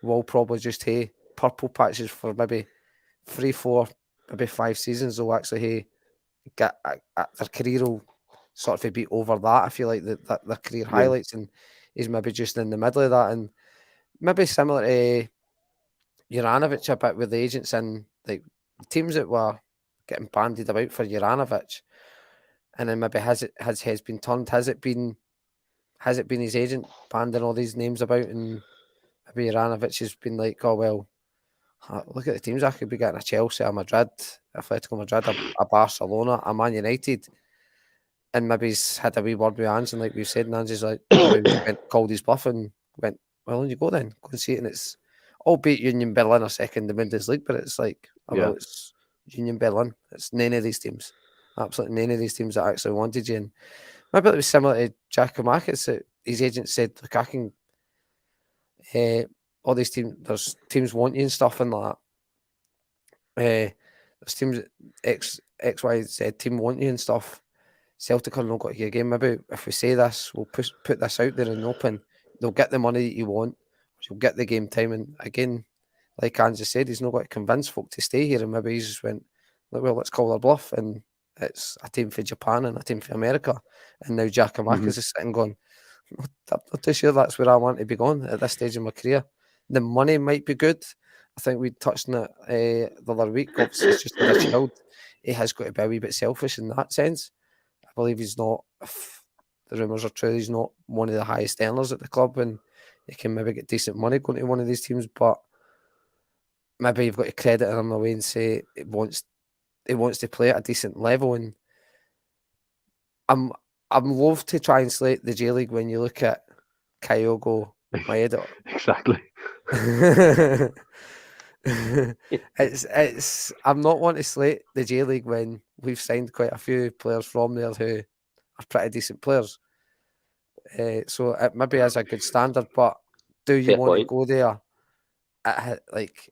Speaker 3: will probably just purple patches for maybe 3, 4, maybe 5 seasons. They'll actually get their career will sort of be over that. I feel like that their career highlights, and he's maybe just in the middle of that, and maybe similar to Juranovic a bit with the agents and like teams that were getting bandied about for Juranovic, and then maybe has heads been turned? Has it been his agent banding all these names about, and maybe Juranovic has been like, oh well, look at the teams I could be getting: a Chelsea, a Madrid, Atletico Madrid, a Barcelona, a Man United. And maybe he's had a wee word with Ange, and like we've said, and Ange's like called his bluff and went, well, on you go then, go and see it. And it's albeit Union Berlin are second in the Bundesliga, but it's like, well, it's Union Berlin. It's none of these teams, absolutely none of these teams that actually wanted you. And maybe it was similar to Giakoumakis that his agent said, look, I can, all these teams, there's teams want you and stuff and like that. There's teams X, Y, Z team want you and stuff. Celtic are not got your game. Maybe if we say this, we'll put this out there in the open. They'll get the money that you want. You'll get the game time. And again, like Ange said, he's not got to convince folk to stay here. And maybe he just went, well, let's call our bluff. And it's a team for Japan and a team for America. And now Giakoumakis is sitting going, I'm not too sure that's where I want to be going at this stage of my career. The money might be good. I think we touched on it the other week. Obviously, it's just with a child. He has got to be a wee bit selfish in that sense. I believe he's not, if the rumours are true, he's not one of the highest earners at the club, and he can maybe get decent money going to one of these teams, but maybe you've got to credit him away and say he wants to play at a decent level. And I'm loath to try and slate the J League when you look at Kyogo Maeda.
Speaker 1: Exactly.
Speaker 3: It's I'm not wanting to slate the J League when we've signed quite a few players from there who are pretty decent players. So it maybe is a good standard, but do you want to go there? Like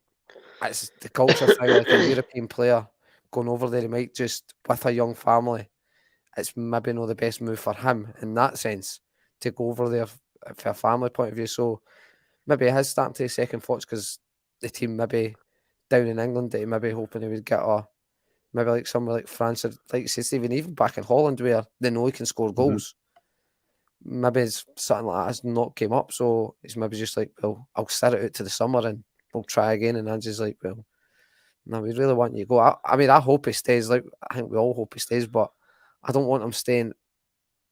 Speaker 3: it's the culture thing, like a European player going over there, he might just with a young family. It's maybe not the best move for him in that sense to go over there for a family point of view. So maybe he has starting to take second thoughts because the team maybe down in England that he maybe hoping he would get maybe like somewhere like France or like you said, even back in Holland where they know he can score goals. Maybe it's something like that has not came up. So it's maybe just like, well, I'll set it out to the summer and we'll try again. And Ange's like, well, no, we really want you to go. I mean, I hope he stays. Like I think we all hope he stays, but I don't want him staying.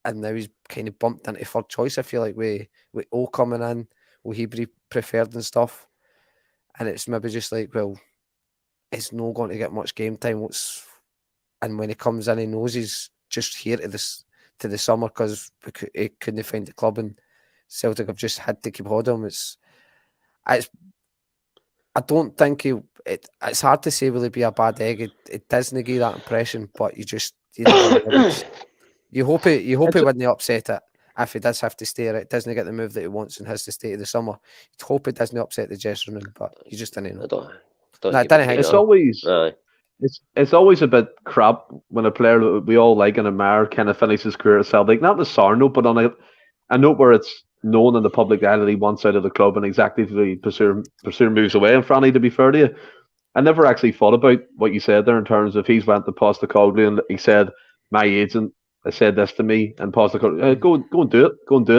Speaker 3: And now he's kind of bumped into third choice. I feel like we all coming in, will he be preferred and stuff? And it's maybe just like, well, he's not going to get much game time. And when he comes in, he knows he's just here to the summer because he couldn't find the club, and Celtic have just had to keep hold of him. I don't think it's hard to say will he be a bad egg. It doesn't give that impression, but you never know. You hope he wouldn't upset it if he does have to stay. It doesn't get the move that he wants and has to stay to the summer. You'd hope it doesn't upset the dressing room, but you just didn't know.
Speaker 2: I don't
Speaker 1: it's always it's always a bit crap when a player that we all like and admire kind of finishes his career at Celtic. Not the sour note, but on a note where it's known in the public eye that he wants out of the club and exactly pursue moves away. And Franny, to be fair to you, I never actually thought about what you said there in terms of he's went to Postecoglou and he said, my agent has said this to me, and Postecoglou, go and do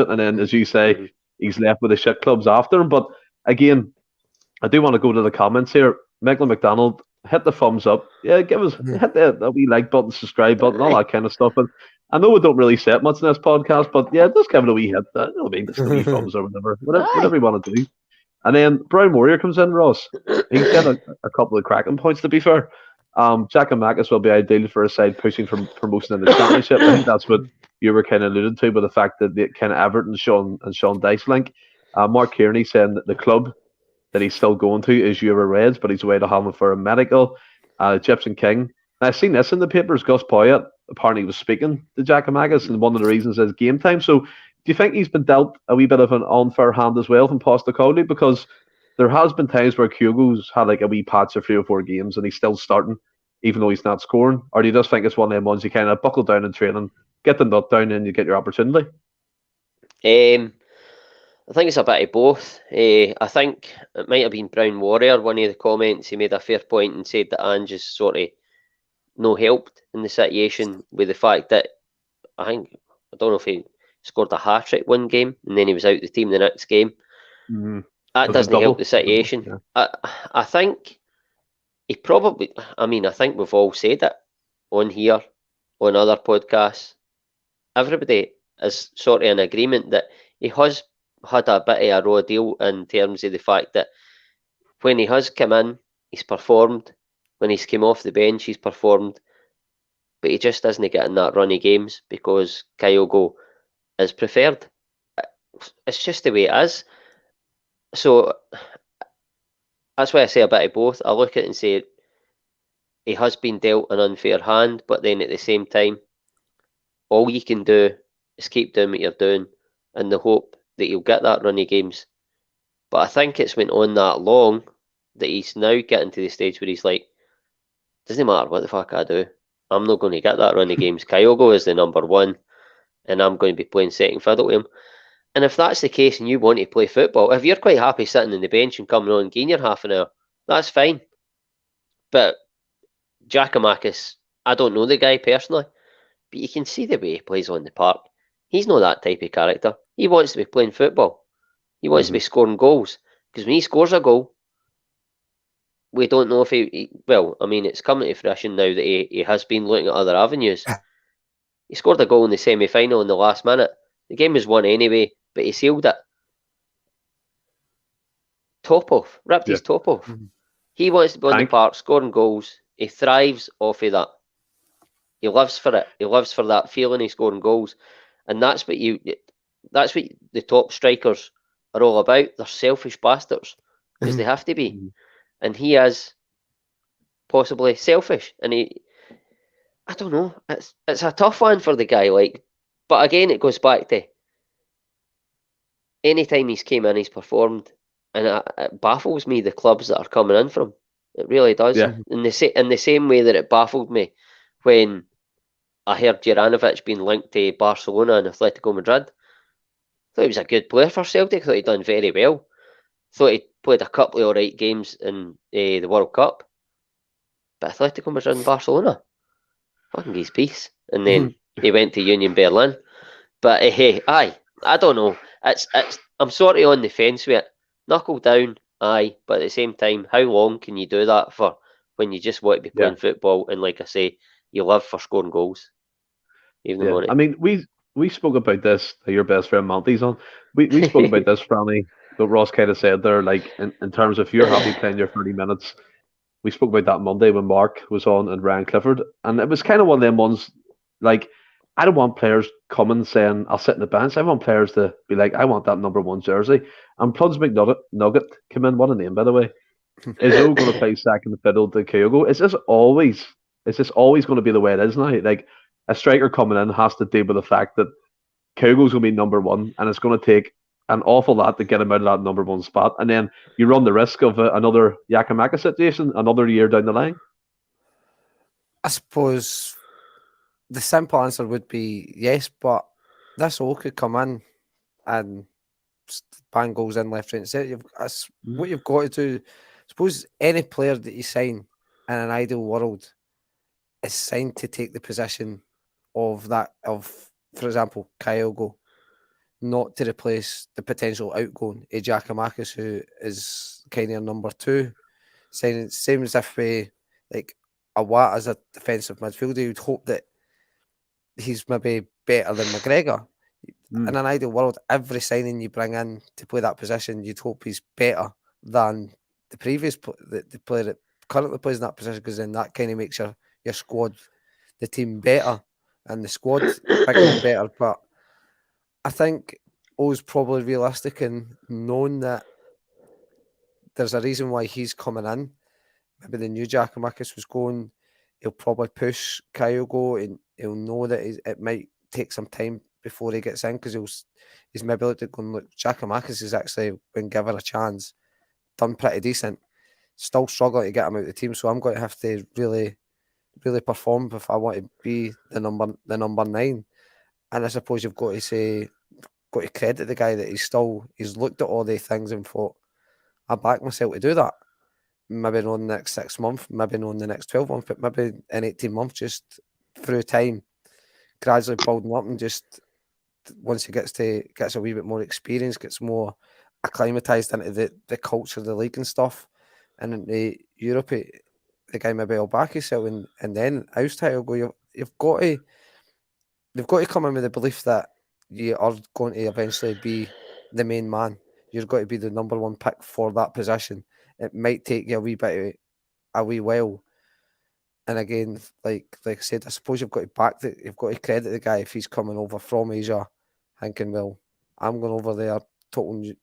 Speaker 1: it. And then, as you say, he's left with the shit clubs after him. But again, I do want to go to the comments here. Michael McDonald, hit the thumbs up. Yeah, hit the wee like button, subscribe button, all that kind of stuff. And I know we don't really say it much in this podcast, but yeah, just give it a wee hit. You know what I mean? Just a wee thumbs or whatever you want to do. And then Brown Warrior comes in, Ross. He's got a couple of cracking points, to be fair. Giakoumakis will be ideal for a side pushing for promotion in the Championship. I think that's what you were kind of alluded to with the fact that the kind of Everton, Sean Dyche link. Mark Kearney saying that the club that he's still going to is Euro Reds, but he's away to Holland for a medical. Gypsum King. And I've seen this in the papers. Gus Poyet apparently was speaking to Giakoumakis, and one of the reasons is game time. So do you think he's been dealt a wee bit of an unfair hand as well from Postecoglou? Because there has been times where Kyogo's had like a wee patch of 3 or 4 games and he's still starting, even though he's not scoring. Or do you just think it's one of them ones you kind of buckle down in training, get the nut down, and you get your opportunity?
Speaker 2: I think it's a bit of both. I think it might have been Brown Warrior, one of the comments, he made a fair point and said that Ange is sort of no helped in the situation with the fact that I don't know if he scored a hat-trick one game and then he was out the team the next game.
Speaker 1: Mm-hmm.
Speaker 2: That doesn't help the situation. Yeah. I think he probably, I think we've all said it on here, on other podcasts. Everybody is sort of in agreement that he has had a bit of a raw deal in terms of the fact that when he has come in, he's performed. When he's come off the bench, he's performed. But he just isn't getting that run of games because Kyogo is preferred. It's just the way it is. So that's why I say a bit of both. I look at it and say he has been dealt an unfair hand, but then at the same time, all you can do is keep doing what you're doing in the hope that you'll get that run of games. But I think it's went on that long that he's now getting to the stage where he's like, doesn't matter what the fuck I do, I'm not going to get that run of games. Kyogo is the number one, and I'm going to be playing second fiddle to him. And if that's the case and you want to play football, if you're quite happy sitting on the bench and coming on and getting your half an hour, that's fine. But Giakoumakis, I don't know the guy personally, but you can see the way he plays on the park. He's not that type of character. He wants to be playing football. He wants to be scoring goals. Because when he scores a goal, we don't know if it's coming to fruition now that he has been looking at other avenues. He scored a goal in the semi-final in the last minute. The game was won anyway, but he sealed it. Top off. Ripped his top off. Mm-hmm. He wants to be on the park, scoring goals. He thrives off of that. He lives for it. He lives for that feeling of scoring goals. And that's what the top strikers are all about. They're selfish bastards. Because they have to be. Mm-hmm. And he is possibly selfish. And I don't know. It's a tough one for the guy. But again, it goes back to anytime he's came in, he's performed. And it baffles me, the clubs that are coming in from. It really does. Yeah. In the same way that it baffled me when I heard Juranovic being linked to Barcelona and Atletico Madrid. I thought he was a good player for Celtic. I thought he'd done very well. Thought he played a couple of alright games in the World Cup. But Atletico Madrid and Barcelona, fucking his piece. And then he went to Union Berlin. But I don't know. I'm sort of on the fence with it. Knuckle down, aye. But at the same time, how long can you do that for when you just want to be playing football? And like I say, you live for scoring goals.
Speaker 1: I mean, we spoke about this. Your best friend Monty's on. We spoke about this, Franny. But Ross kind of said there, like in terms of if you're happy playing your 30 minutes. We spoke about that Monday when Mark was on and Ryan Clifford, and it was kind of one of them ones. Like, I don't want players coming saying I'll sit in the bench. I want players to be like, I want that number 1 jersey. And Pluds McNugget come in. What a name, by the way. Is O going to play second fiddle to Kyogo? Is this always going to be the way it is now? Like, a striker coming in has to deal with the fact that Kyogo's going to be number one, and it's going to take an awful lot to get him out of that number one spot. And then you run the risk of another Yakamaka situation another year down the line.
Speaker 3: I suppose the simple answer would be yes, but this all could come in and bang goals in left, right, and centre. What you've got to do. Suppose any player that you sign in an ideal world is signed to take the position of that for example, Kyogo, not to replace the potential outgoing Giacomakis, who is kind of number two. Same as if we like Awat as a defensive midfielder, you'd hope that he's maybe better than McGregor. In an ideal world, every signing you bring in to play that position, you'd hope he's better than the previous the player that currently plays in that position, because then that kind of makes your squad, the team better, and the squad bigger and better. But I think O's probably realistic in knowing that there's a reason why he's coming in. Maybe the new Giacomakis was going, he'll probably push Kyogo, and he'll know that it might take some time before he gets in, because he's maybe looked at going, look, Giacomakis is actually, when given a chance, done pretty decent. Still struggling to get him out of the team, so I'm going to have to really, really perform if I want to be the number 9. And I suppose you've got to credit the guy that he's looked at all these things and thought, I back myself to do that. Maybe not in the next 6 months, maybe not in the next 12 months, but maybe in 18 months, just through time, gradually building up, and just once he gets a wee bit more experience, gets more acclimatized into the culture of the league and stuff, and into Europe, the guy maybe will back himself, and then outside will go. You've got to come in with the belief that you are going to eventually be the main man. You're going to be the number one pick for that position. It might take you a wee while. And again, like I said, I suppose you've got to credit the guy if he's coming over from Asia, thinking, well, I'm going over there, total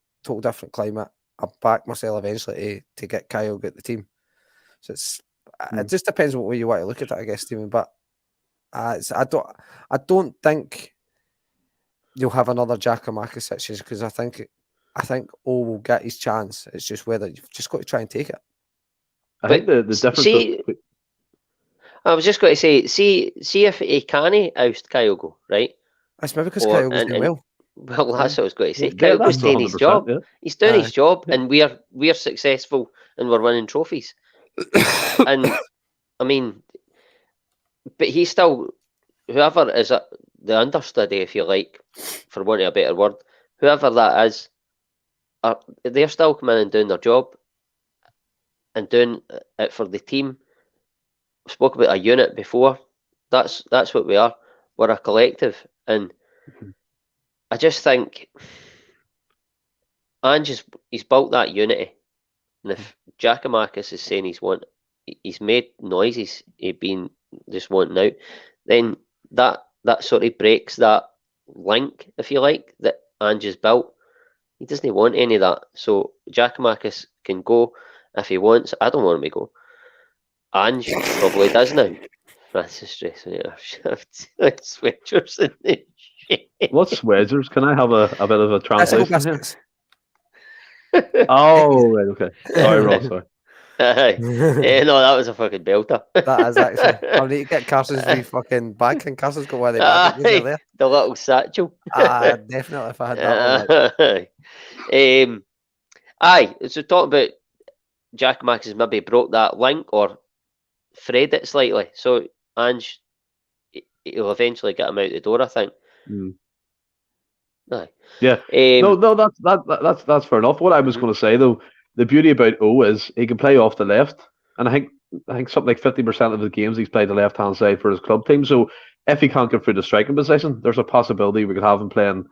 Speaker 3: different climate. I'll back myself eventually to get Kyle get the team. So it just depends what way you want to look at it, I guess, Stephen. But I don't think you'll have another Giacomakis situation, because I think O will get his chance. It's just whether you've just got to try and take it.
Speaker 1: I think the difference.
Speaker 2: I was just going to say, see if he can oust Kyogo, right?
Speaker 3: That's maybe because Kyogo's doing well.
Speaker 2: Well, that's what I was going to say.
Speaker 1: Yeah,
Speaker 2: Kyogo's doing his job.
Speaker 1: Yeah.
Speaker 2: He's doing his job, and we're successful, and we're winning trophies. And I mean, but he's still, whoever is the understudy, if you like, for want of a better word, whoever that is, they're still coming in and doing their job and doing it for the team. We spoke about a unit before. That's what we are. We're a collective, and I just think he's built that unity. And if Giacomakis is saying he's made noises, he's been just wanting out, then that sort of breaks that link, if you like, that Ange has built. He doesn't want any of that. So Giacomakis can go if he wants. I don't want him to go. Ange probably does now. That's a stress me out. Switchers in the shit.
Speaker 1: What's Swedgers? Can I have a bit of a translation here? Oh, right, okay. Sorry, Ross, sorry.
Speaker 2: No, that was a fucking belter.
Speaker 3: That is actually. I need to get Carson's wee fucking bag, and Carson's got one of the bags there.
Speaker 2: The little satchel.
Speaker 3: Definitely, if I had that one.
Speaker 2: Aye, so talk about Giacomakis has maybe broke that link or frayed it slightly. So Ange, he'll eventually get him out the door, I think. Aye.
Speaker 1: Yeah. No, that's fair enough. What I was going to say though, the beauty about O is he can play off the left, and I think something like 50% of the games he's played the left hand side for his club team. So if he can't get through the striking position, there's a possibility we could have him playing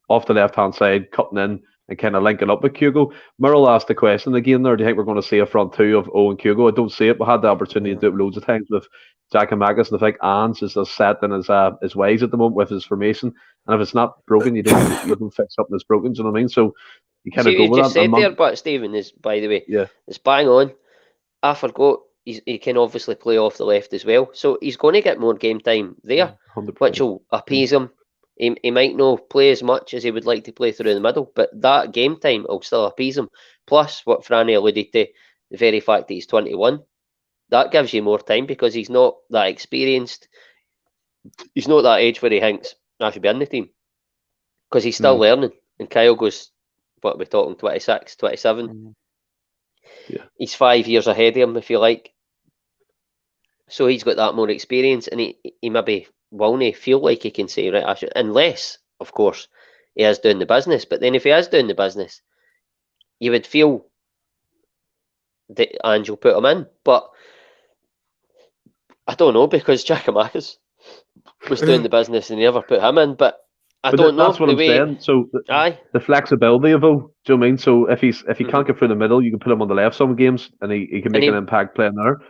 Speaker 1: off the left hand side, cutting in and kind of linking up with Kyogo. Merrill asked the question again there, do you think we're going to see a front two of O and Kyogo? I don't see it. We had the opportunity to do it loads of times with Giacomakis, and I think Ange is just set in his ways at the moment with his formation. And if it's not broken, you don't fix up this broken, do you know what I mean? So you kind of go with that.
Speaker 2: Said there, but Stephen, is, by the way,
Speaker 1: yeah,
Speaker 2: it's bang on. I forgot he can obviously play off the left as well. So he's going to get more game time there,
Speaker 1: 100%.
Speaker 2: which will appease him. He might not play as much as he would like to play through the middle, but that game time will still appease him. Plus, what Franny alluded to, the very fact that he's 21, that gives you more time because he's not that experienced. He's not that age where he thinks, I should be in the team. Because he's still learning. And Kyle goes, what are we talking, 26, 27?
Speaker 1: Yeah.
Speaker 2: He's 5 years ahead of him, if you like. So he's got that more experience, and he maybe won't feel like he can say, right, I should, unless, of course, he is doing the business. But then if he is doing the business, you would feel that Ange will put him in. But I don't know, because Giakoumakis was doing the business and he never put him in. But I don't know.
Speaker 1: That's what I'm saying. So the flexibility of it, do you know what I mean? So if he can't get through the middle, you can put him on the left some games and he can make an impact playing there.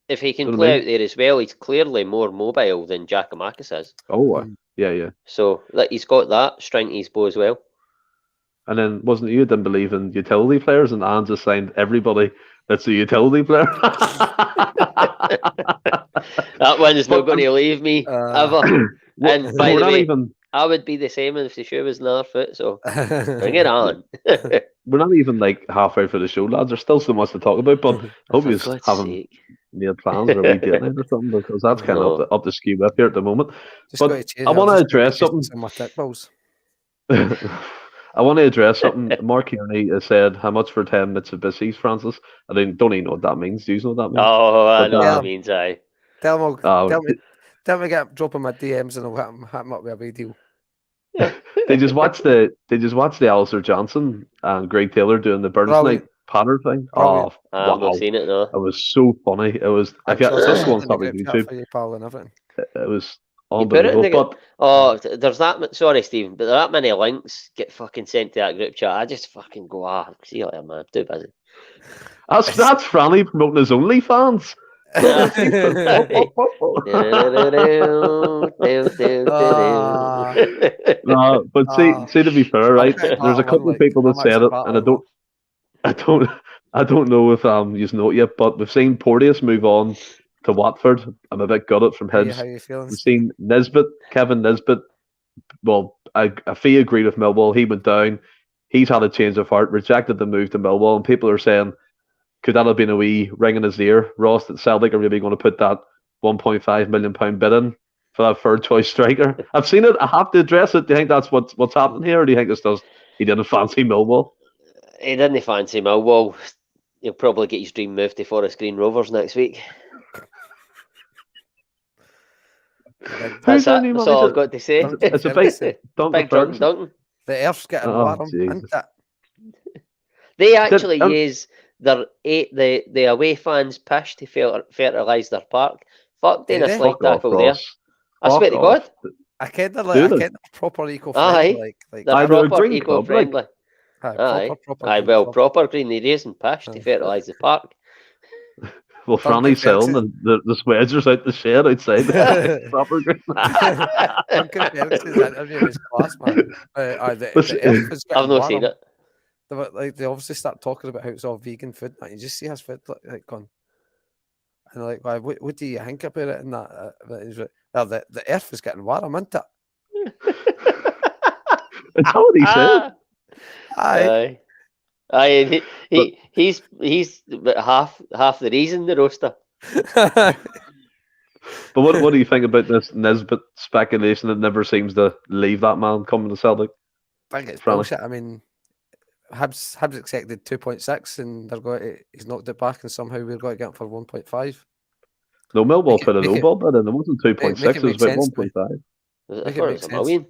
Speaker 2: If he can play out there as well, he's clearly more mobile than Giakoumakis is.
Speaker 1: Oh, yeah.
Speaker 2: So he's got that string to his bow as well.
Speaker 1: And then wasn't you didn't believe in utility players, and Ange just signed everybody that's a utility player.
Speaker 2: That one is not going to leave me ever. And by the way, I would be the same if the shoe was in the other foot. So bring it on.
Speaker 1: We're not even like halfway for the show, lads. There's still so much to talk about, but I hope you haven't made plans or a wee date night or something, because that's kind of up the ski whip here at the moment. But I want to address something. I want to address something. Mark Kearney has said, how much for 10 Mitsubishis, Francis? I don't even know what that means. Do you know what that means?
Speaker 2: Oh, I know what it means, aye.
Speaker 3: Tell me, drop him my DMs and I'll hit him up with a big deal.
Speaker 1: They just watched the Alistair Johnson and Greg Taylor doing the Burns Night patter thing.
Speaker 2: Oh, I've not seen it, no.
Speaker 1: It was so funny. It was. I got this one on YouTube. It was unbelievable.
Speaker 2: There's that. Sorry, Stephen, but there are that many links get fucking sent to that group chat. I just fucking go, see you later, man. Too busy.
Speaker 1: That's Franny promoting his OnlyFans.
Speaker 2: But
Speaker 1: see, to be fair, right? There's a couple of people that said it, and I don't know if you know it yet, but we've seen Porteous move on to Watford. I'm a bit gutted from his.
Speaker 3: How you feeling?
Speaker 1: We've seen Kevin Nisbet. Well, a fee agreed with Millwall. He went down. He's had a change of heart, rejected the move to Millwall, and people are saying, could that have been a wee ring in his ear, Ross, that Celtic are really going to put that £1.5 million bid in for that third choice striker? I've seen it. I have to address it. Do you think that's what's happening here, or do you think it's just he didn't fancy Millwall?
Speaker 2: He didn't fancy Millwall. He'll probably get his dream moved to Forest Green Rovers next week. That's all I've got to say.
Speaker 1: It's a big
Speaker 2: Duncan.
Speaker 3: The Earth's getting warm, isn't it?
Speaker 2: They actually use the away fans' pish to fertilise their park. Fuck, doing a slight tackle there. I swear to God.
Speaker 3: I kind of proper eco-friendly.
Speaker 2: They're proper eco-friendly. Proper green. They're using pish to fertilise the park.
Speaker 1: Well, Franny's selling the swedgers out the shed outside. Proper green.
Speaker 3: Duncan Ferguson's interview is class, man.
Speaker 2: I've not seen it.
Speaker 3: They obviously start talking about how it's all vegan food. You just see his food like gone. And like, what do you think about it? And that, the earth is getting warm, isn't it?
Speaker 1: It's how he said.
Speaker 2: Aye. He's half the reason, the roaster.
Speaker 1: But what do you think about this Nisbet speculation that never seems to leave that man coming to Celtic?
Speaker 3: I think it's bullshit. I mean, Hibs accepted 2.6 and he's knocked it back, and somehow we're going to get him for 1.5.
Speaker 1: No, Millwall put a no ball bid in. It wasn't 2.6, it was about 1.5.
Speaker 2: It was a million.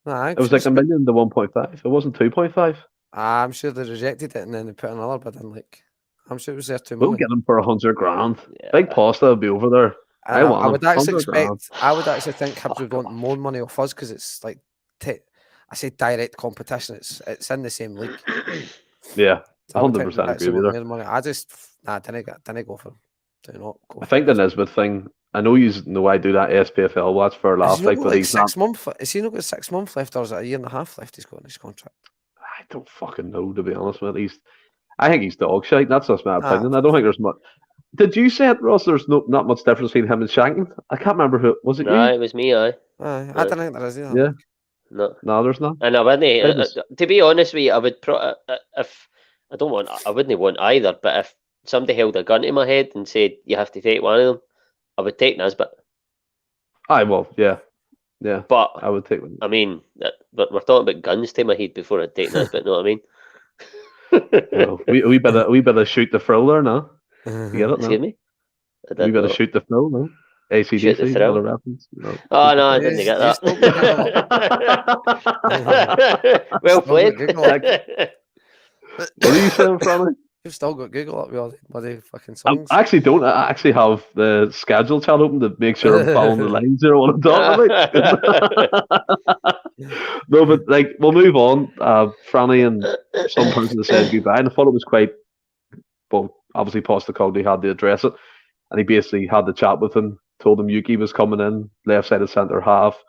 Speaker 1: It was like $1 million to 1.5. It wasn't 2.5.
Speaker 3: I'm sure they rejected it and then they put another bid in. Like, I'm sure it was there $2 million.
Speaker 1: We'll get him for $100,000. Yeah. Big Pasta will be over there.
Speaker 3: I would actually think Hibs would want more money off us, because it's like, I say direct competition. It's in the same league.
Speaker 1: Yeah, 100% agree with you.
Speaker 3: Money. I just didn't go for him. Do not go.
Speaker 1: I think the Nisbet thing. I know you know I do that SPFL watch for last week, but he's
Speaker 3: 6 months. Is he not got 6 months left, or is it a year and a half left? He's got in his contract.
Speaker 1: I don't fucking know, to be honest with you. I think he's dog shite. That's just my opinion. I don't think there's much. Did you say it, Ross? There's not much difference between him and Shanking. I can't remember who was it.
Speaker 2: Nah,
Speaker 1: You?
Speaker 2: it was me. I
Speaker 3: I don't think there is either.
Speaker 1: Yeah.
Speaker 3: Like.
Speaker 1: No, there's not.
Speaker 2: And I wouldn't.
Speaker 1: It was-
Speaker 2: To be honest with you, I would if I wouldn't want either. But if somebody held a gun to my head and said you have to take one of them, I would take Nisbet.
Speaker 1: I will. Yeah.
Speaker 2: But
Speaker 1: I would take one.
Speaker 2: I mean, but we're talking about guns to my head before I'd take Nisbet. Know what I mean?
Speaker 1: Well, we better shoot the thrill there now. You get it now?
Speaker 2: Excuse me.
Speaker 1: We better shoot the thrill now. ACDC,
Speaker 2: Shoot the thrill.
Speaker 1: another reference. No.
Speaker 2: Oh no, I didn't get
Speaker 3: Yes,
Speaker 2: that. Well played.
Speaker 1: What are you saying, Franny?
Speaker 3: You've still got Google up with all the bloody fucking
Speaker 1: I
Speaker 3: songs.
Speaker 1: actually don't. I actually have the schedule chat open to make sure I'm following the lines here. What I'm talking about. No, but like we'll move on. Franny and some person has said goodbye, and I thought it was quite. Well, obviously, Postecoglou had to address it, and he basically had the chat with him. Told him Yuki was coming in, left side of centre half.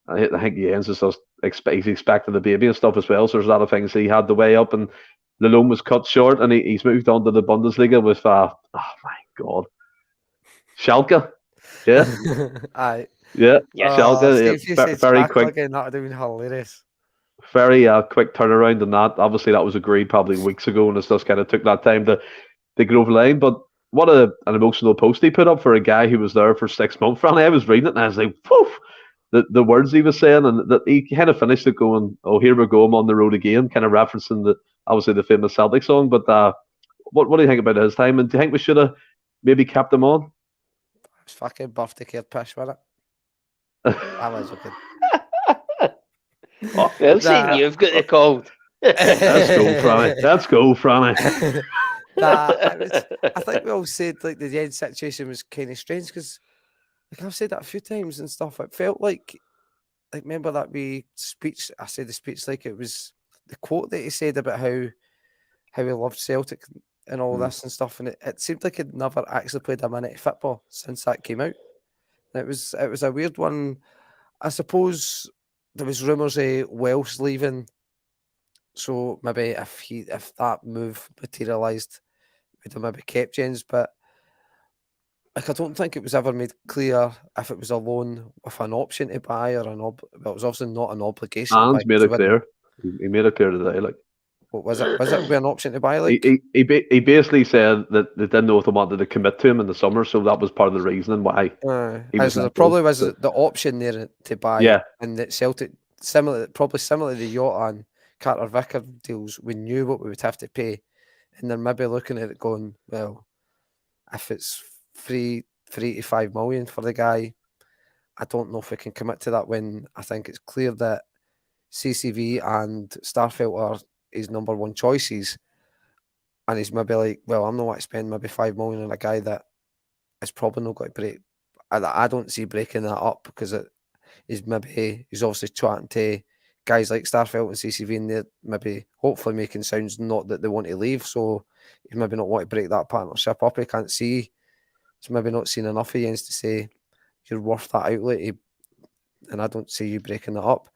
Speaker 1: I think Jenz is just he's expecting the baby and stuff as well. So there's a lot of things he had to weigh up, and the loan was cut short, and he's moved on to the Bundesliga with oh my god, Schalke, yeah,
Speaker 3: Aye.
Speaker 1: yeah,
Speaker 2: Yeah.
Speaker 1: Schalke,
Speaker 3: Steve, you
Speaker 1: yeah,
Speaker 3: said
Speaker 1: very
Speaker 3: Schalke
Speaker 1: quick,
Speaker 3: again, that would have been hilarious.
Speaker 1: very quick turnaround, and that obviously that was agreed probably weeks ago, and it's just kind of took that time to get over the line, but. What an emotional post he put up for a guy who was there for 6 months. I was reading it and I was like, whew, the words he was saying, and that he kind of finished it going, "Oh, here we go, I'm on the road again," kind of referencing obviously the famous Celtic song. But what do you think about his time? And do you think we should have maybe kept him on?
Speaker 3: It's fucking birthday card pish, wasn't it? I was okay.
Speaker 2: Well, saying you've got the cold.
Speaker 1: Let's go, Franny. Let's go, Franny.
Speaker 3: I think we all said like the Jenz situation was kind of strange because, like I've said that a few times and stuff. It felt like remember that wee speech? I said the speech like it was the quote that he said about how he loved Celtic and all this and stuff, and it seemed like he'd never actually played a minute of football since that came out. And it was a weird one. I suppose there was rumours of Welsh leaving. So maybe if that move materialised, we'd have maybe kept Jenz, but I don't think it was ever made clear if it was a loan with an option to buy or well, it was obviously not an obligation.
Speaker 1: Hans made it clear. He made it clear today. Like,
Speaker 3: what was it? Was it with an option to buy? Like,
Speaker 1: he basically said that they didn't know if they wanted to commit to him in the summer, so that was part of the reasoning why.
Speaker 3: So there probably was the option there to buy.
Speaker 1: Yeah,
Speaker 3: and that Celtic probably similar to the Jota and Carter Vicker deals, we knew what we would have to pay, and they're maybe looking at it going, well, if it's 3 to 5 million for the guy, I don't know if we can commit to that when I think it's clear that CCV and Starfelt are his number one choices, and he's maybe like, well, I'm not going to spend maybe 5 million on a guy that is probably not going to break. I don't see breaking that up because he's obviously chatting to guys like Starfelt and CCV, and they're maybe hopefully making sounds not that they want to leave, so he's maybe not want to break that partnership up. He can't see, he's maybe not seen enough of Jenz to say you're worth that outlet, and I don't see you breaking that up.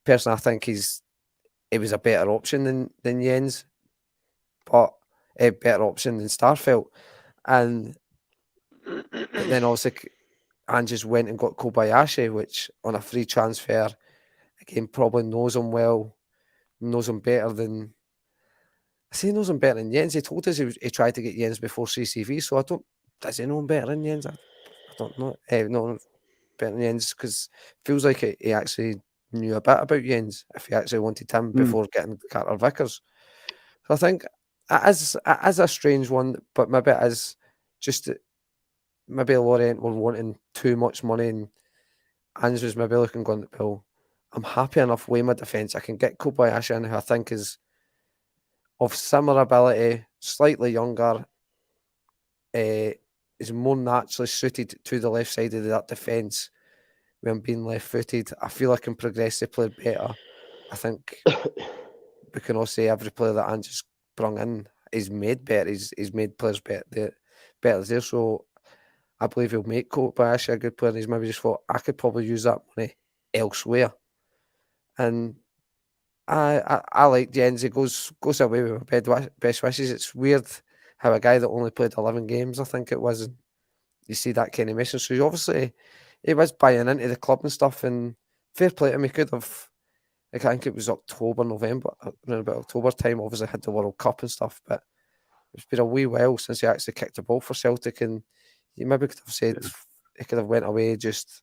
Speaker 3: Personally, I think it was a better option than Jenz, but a better option than Starfelt, and then also Ange went and got Kobayashi, which on a free transfer. Again, probably knows him well, knows him better than. I say knows him better than Jenz. He told us he tried to get Jenz before CCV, so I don't. Does he know him better than Jenz? I don't know. No, better than Jenz because it feels like he actually knew a bit about Jenz if he actually wanted him before getting Carter Vickers. So I think as a strange one, but maybe it is just maybe Lorient were wanting too much money, and Ange was maybe looking going, well, I'm happy enough with my defence. I can get Kobayashi in, who I think is of similar ability, slightly younger, is more naturally suited to the left side of that defence when being left-footed. I feel I can progress the player better. I think we can all say every player that Ange has brought in is made better. He's made players better there. So I believe he'll make Kobayashi a good player. And he's maybe just thought, I could probably use that money elsewhere. And I like Jenz. He goes away with my best wishes. It's weird how a guy that only played 11 games, I think it was, and you see that kind of message. So he was buying into the club and stuff, and fair play to him. He could have, like, I think it was October, November, around about October time, obviously had the World Cup and stuff, but it's been a wee while since he actually kicked a ball for Celtic, and you maybe could have said he could have went away just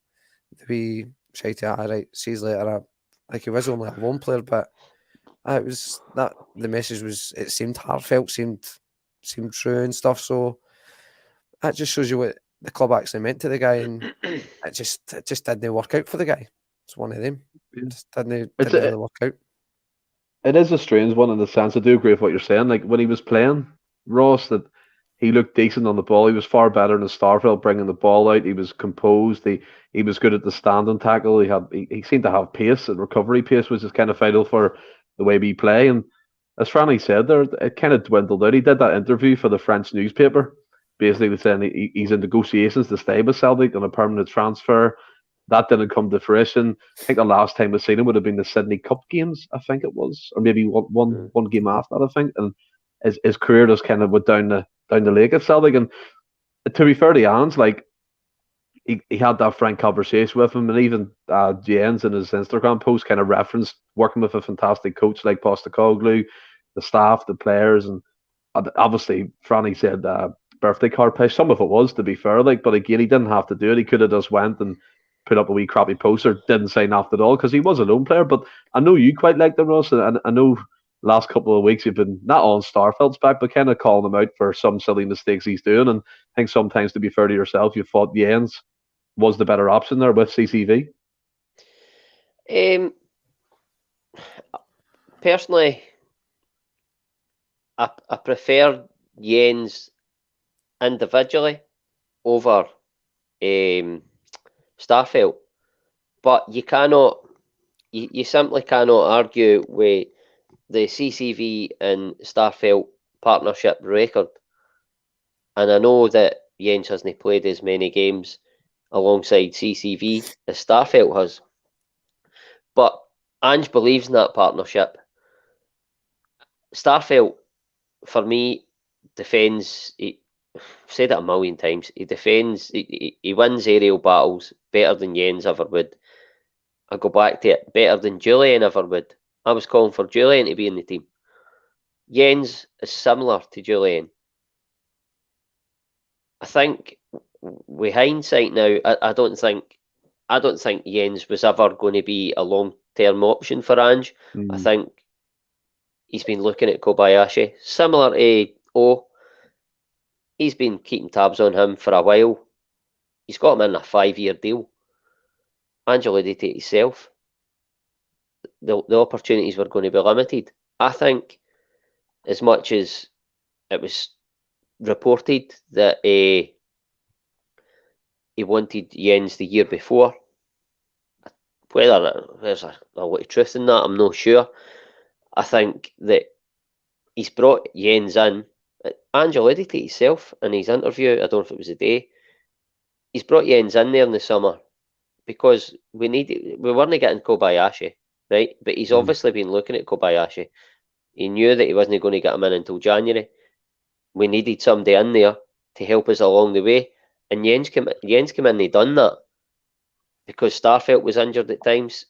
Speaker 3: the wee shitey, all right, see you later. Like, he was only a lone player, but it was that the message was, it seemed heartfelt, seemed true and stuff. So that just shows you what the club actually meant to the guy, and it just didn't work out for the guy. It's one of them. It just didn't really work out.
Speaker 1: It is a strange one in the sense, I do agree with what you're saying. Like, when he was playing, Ross, that he looked decent on the ball. He was far better than Starfelt bringing the ball out. He was composed. He was good at the standing tackle. He seemed to have pace and recovery pace, which is kind of vital for the way we play. And as Franny said there, it kind of dwindled out. He did that interview for the French newspaper, basically saying he's in negotiations to stay with Celtic on a permanent transfer. That didn't come to fruition. I think the last time we seen him would have been the Sydney Cup games, I think it was, or maybe one game after that, I think. And his career just kind of went down the lake at Celtic. And to be fair to Jans, like, he had that frank conversation with him, and even Jenz in his Instagram post kind of referenced working with a fantastic coach like Postecoglou, the staff, the players, and obviously Franny said birthday card piece. Some of it was, to be fair, like, but again, he didn't have to do it. He could have just went and put up a wee crappy poster, didn't say nothing at all, because he was a lone player. But I know you quite like the Ross, and I know last couple of weeks you've been not on Starfeld's back, but kind of calling him out for some silly mistakes he's doing. And I think sometimes, to be fair to yourself, you thought Jens was the better option there with CCV.
Speaker 2: Personally, I prefer Jens individually over Starfelt, but you simply cannot argue with the CCV and Starfelt partnership record. And I know that Jens hasn't played as many games alongside CCV as Starfelt has, but Ange believes in that partnership. Starfelt, for me, defends. I've said it a million times. He defends. He wins aerial battles better than Jens ever would. I go back to it, better than Julian ever would. I was calling for Julian to be in the team. Jens is similar to Julian. I think, with hindsight now, I don't think Jens was ever going to be a long-term option for Ange. I think he's been looking at Kobayashi, similar to O. He's been keeping tabs on him for a while. He's got him in a 5-year deal. Ange alluded to it himself. The opportunities were going to be limited. I think, as much as it was reported that he wanted Jens the year before, whether there's a lot of truth in that, I'm not sure. I think that he's brought Jens in. Ange alluded to it himself in his interview. I don't know if it was a day. He's brought Jens in there in the summer because we weren't getting Kobayashi, right? But he's obviously been looking at Kobayashi. He knew that he wasn't going to get him in until January. We needed somebody in there to help us along the way. And Jens came in and he done that. Because Starfelt was injured at times,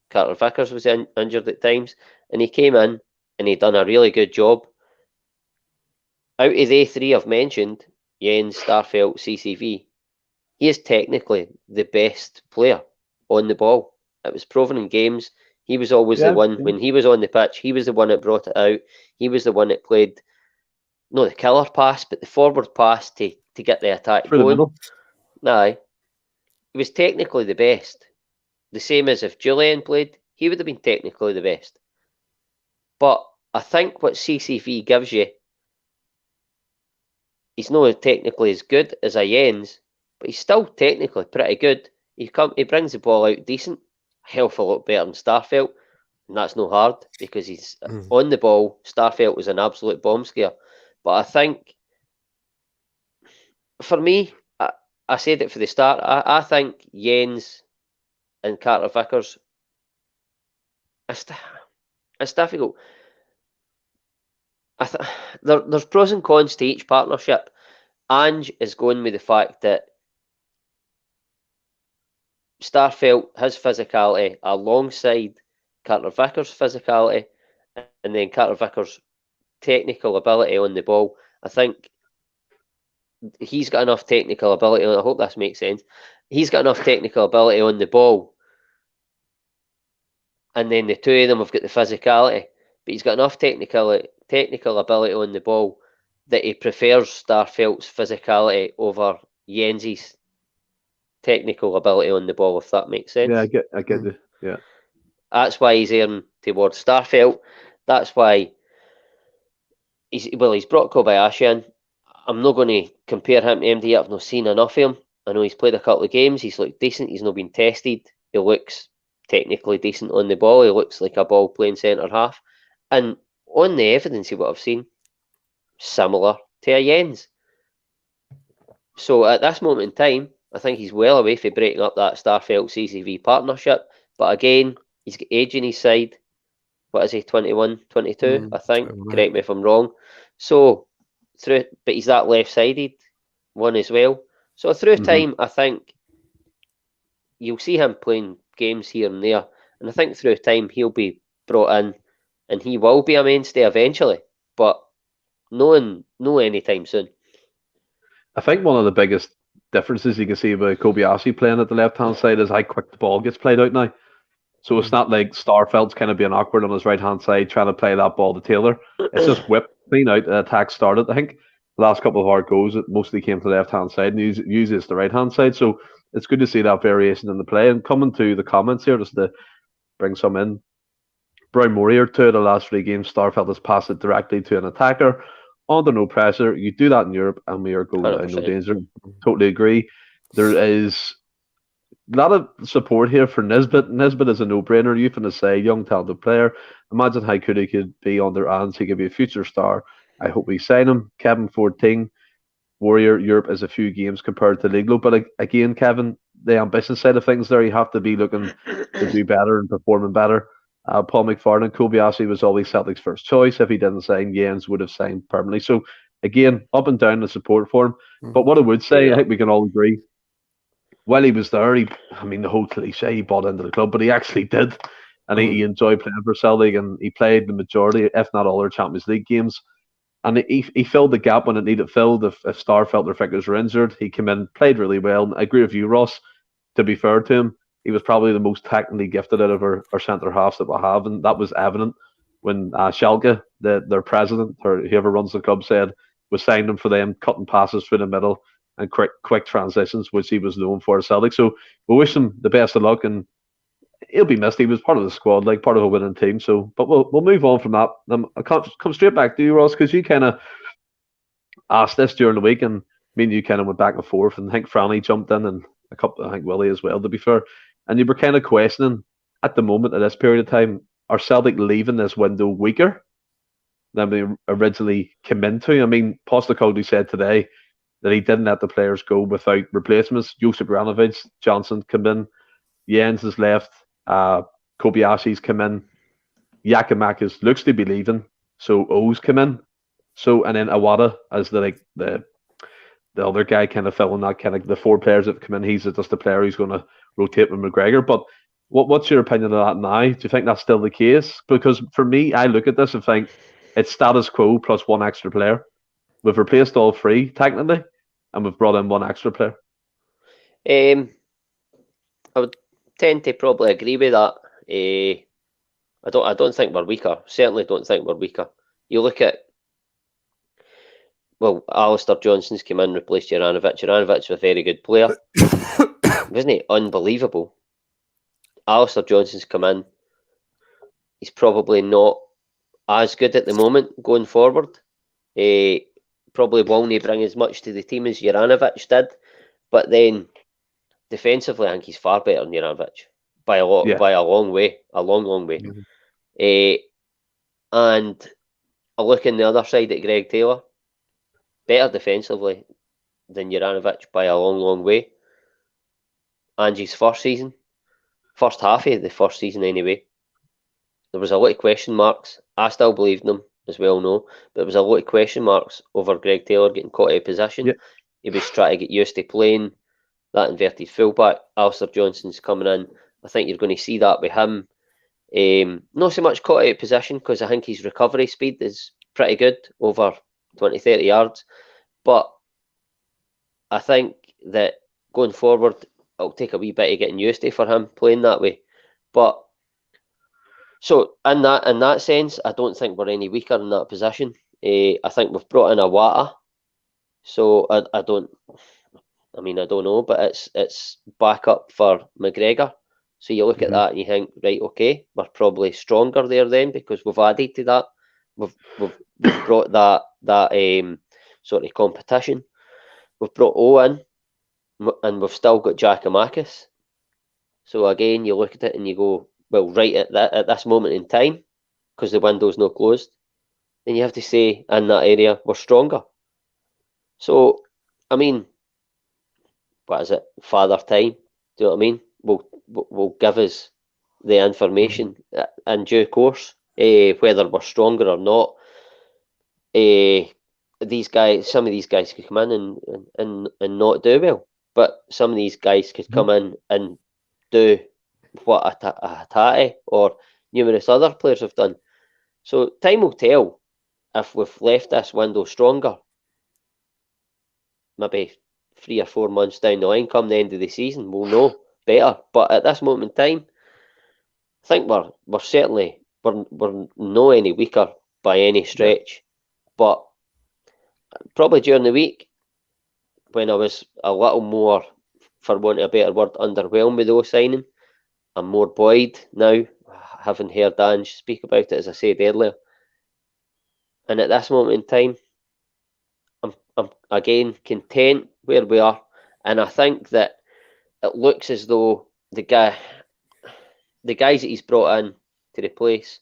Speaker 2: Carter Vickers was injured at times, and he came in and he done a really good job. Out of the three I've mentioned, Jens, Starfelt, CCV, he is technically the best player on the ball. It was proven in games. He was always the one, when he was on the pitch, he was the one that brought it out. He was the one that played, not the killer pass, but the forward pass to get the attack going. Aye. He was technically the best. The same as if Julian played, he would have been technically the best. But I think what CCV gives you, he's not technically as good as a Jens, but he's still technically pretty good. He brings the ball out decent, a hell of a lot better than Starfelt, and that's no hard because he's on the ball. Starfelt was an absolute bomb scare. But I think, for me, I said it for the start, I think Jens and Carter Vickers, it's difficult. There's pros and cons to each partnership. Ange is going with the fact that Starfelt, his physicality, alongside Carter Vickers' physicality, and then Carter Vickers' technical ability on the ball. I think he's got enough technical ability. I hope this makes sense. He's got enough technical ability on the ball, and then the two of them have got the physicality, but he's got enough technical ability on the ball that he prefers Starfelt's physicality over Jens's technical ability on the ball, if that makes sense.
Speaker 1: Yeah, I get you. Yeah.
Speaker 2: That's why he's airing towards Starfelt. That's why he's brought Kobayashi in. I'm not going to compare him to MD. I've not seen enough of him. I know he's played a couple of games. He's looked decent. He's not been tested. He looks technically decent on the ball. He looks like a ball playing centre half. And on the evidence of what I've seen, similar to a Jenz. So at this moment in time, I think he's well away from breaking up that Starfelt CCV partnership. But again, he's got age in his side. What is he, 21, 22, I think?
Speaker 3: 21.
Speaker 2: Correct me if I'm wrong. So, but he's that left-sided one as well. So through time, I think you'll see him playing games here and there. And I think through time, he'll be brought in and he will be a mainstay eventually. But no anytime soon.
Speaker 1: I think one of the biggest differences you can see about Kobayashi playing at the left-hand side is how quick the ball gets played out now. So it's not like Starfelt's kind of being awkward on his right-hand side trying to play that ball to Taylor. It's just whipped clean out, the attack started. I think the last couple of our goals, it mostly came to the left-hand side and uses the right-hand side. So it's good to see that variation in the play. And coming to the comments here, just to bring some in, Brian Morier, 2 of the last 3 games, Starfelt has passed it directly to an attacker under no pressure. You do that in Europe and we are going in no danger. Totally agree. There is a lot of support here for Nisbet. Nisbet is a no-brainer. You finna say, young, talented player. Imagine how good he could be on their hands. He could be a future star. I hope we sign him. Kevin 14. Warrior, Europe is a few games compared to Liglo. But again, Kevin, the ambition side of things there, you have to be looking to do better and performing better. Paul McFarlane, Kobayashi was always Celtic's first choice. If he didn't sign, Jenz would have signed permanently. So, again, up and down the support for him. But what I would say, I think we can all agree, while he was there, the whole cliche, he bought into the club, but he actually did. And he enjoyed playing for Celtic, and he played the majority, if not all, their Champions League games. And he filled the gap when it needed filled. If Starfelt or Vickers were injured, he came in, played really well. And I agree with you, Ross. To be fair to him, he was probably the most technically gifted out of our centre halves that we have, and that was evident when Schalke, their president or whoever runs the club, said was signing him for them cutting passes through the middle and quick transitions, which he was known for at Celtic. So we wish him the best of luck, and he'll be missed. He was part of the squad, like part of a winning team. So, but we'll move on from that. I'll come straight back to you, Ross, because you kind of asked this during the week, and me and you kind of went back and forth, and I think Franny jumped in, and I think Willie as well, to be fair. And you were kind of questioning at the moment, at this period of time, are Celtic leaving this window weaker than we originally came into? I mean, Postecoglou said today that he didn't let the players go without replacements. Josip Ranovic, Johnson come in, Jenz has left, Kobayashi's come in, Yakimakis looks to be leaving, so O's come in. So, and then Awada as the other guy kind of filling that kind of the 4 players that have come in. He's just a player who's going to rotate with McGregor. But what's your opinion of that now? Do you think that's still the case? Because for me, I look at this and think it's status quo plus 1 extra player. We've replaced all 3 technically, and we've brought in 1 extra player.
Speaker 2: I would tend to probably agree with that. I don't think we're weaker. Certainly don't think we're weaker. You look at, Alistair Johnson's come in, replaced Juranovic. Juranovic was a very good player. Wasn't he? Unbelievable. Alistair Johnson's come in. He's probably not as good at the moment going forward. Probably won't bring as much to the team as Juranovic did. But then, defensively, I think he's far better than Juranovic. By a long way. A long way. And I look on the other side at Greg Taylor. Better defensively than Juranovic by a long way. Angie's first half of the first season anyway, there was a lot of question marks. I still believed in him. as well know. But there was a lot of question marks over Greg Taylor getting caught out of position.
Speaker 1: Yeah.
Speaker 2: He was trying to get used to playing that inverted fullback. Alistair Johnson's coming in. I think you're going to see that with him. Not so much caught out of position, because I think his recovery speed is pretty good, over 20, 30 yards. But I think that going forward, it'll take a wee bit of getting used to for him playing that way. But so in that sense, I don't think we're any weaker in that position. I think we've brought in a Wata, so I don't know, but it's backup for McGregor. So you look at that and you think, right, okay, we're probably stronger there then, because we've added to that. We've brought that sort of competition. We've brought Owen, and we've still got Giakoumakis. So again, you look at it and you go, well, right at this moment in time, because the window's not closed, then you have to say in that area we're stronger. So, I mean, what is it? Father time. Do you know what I mean? Will give us the information in due course, whether we're stronger or not. Some of these guys could come in and not do well, but some of these guys could come in and do what a Hatate or numerous other players have done. So time will tell if we've left this window stronger. Maybe 3 or 4 months down the line, come the end of the season, we'll know better. But at this moment in time, I think we're certainly no any weaker by any stretch. But probably during the week, when I was a little more, for want of a better word, underwhelmed with those signing, I'm more buoyed now, having heard Dan speak about it, as I said earlier. And at this moment in time, I'm again content where we are, and I think that it looks as though the guys that he's brought in to replace.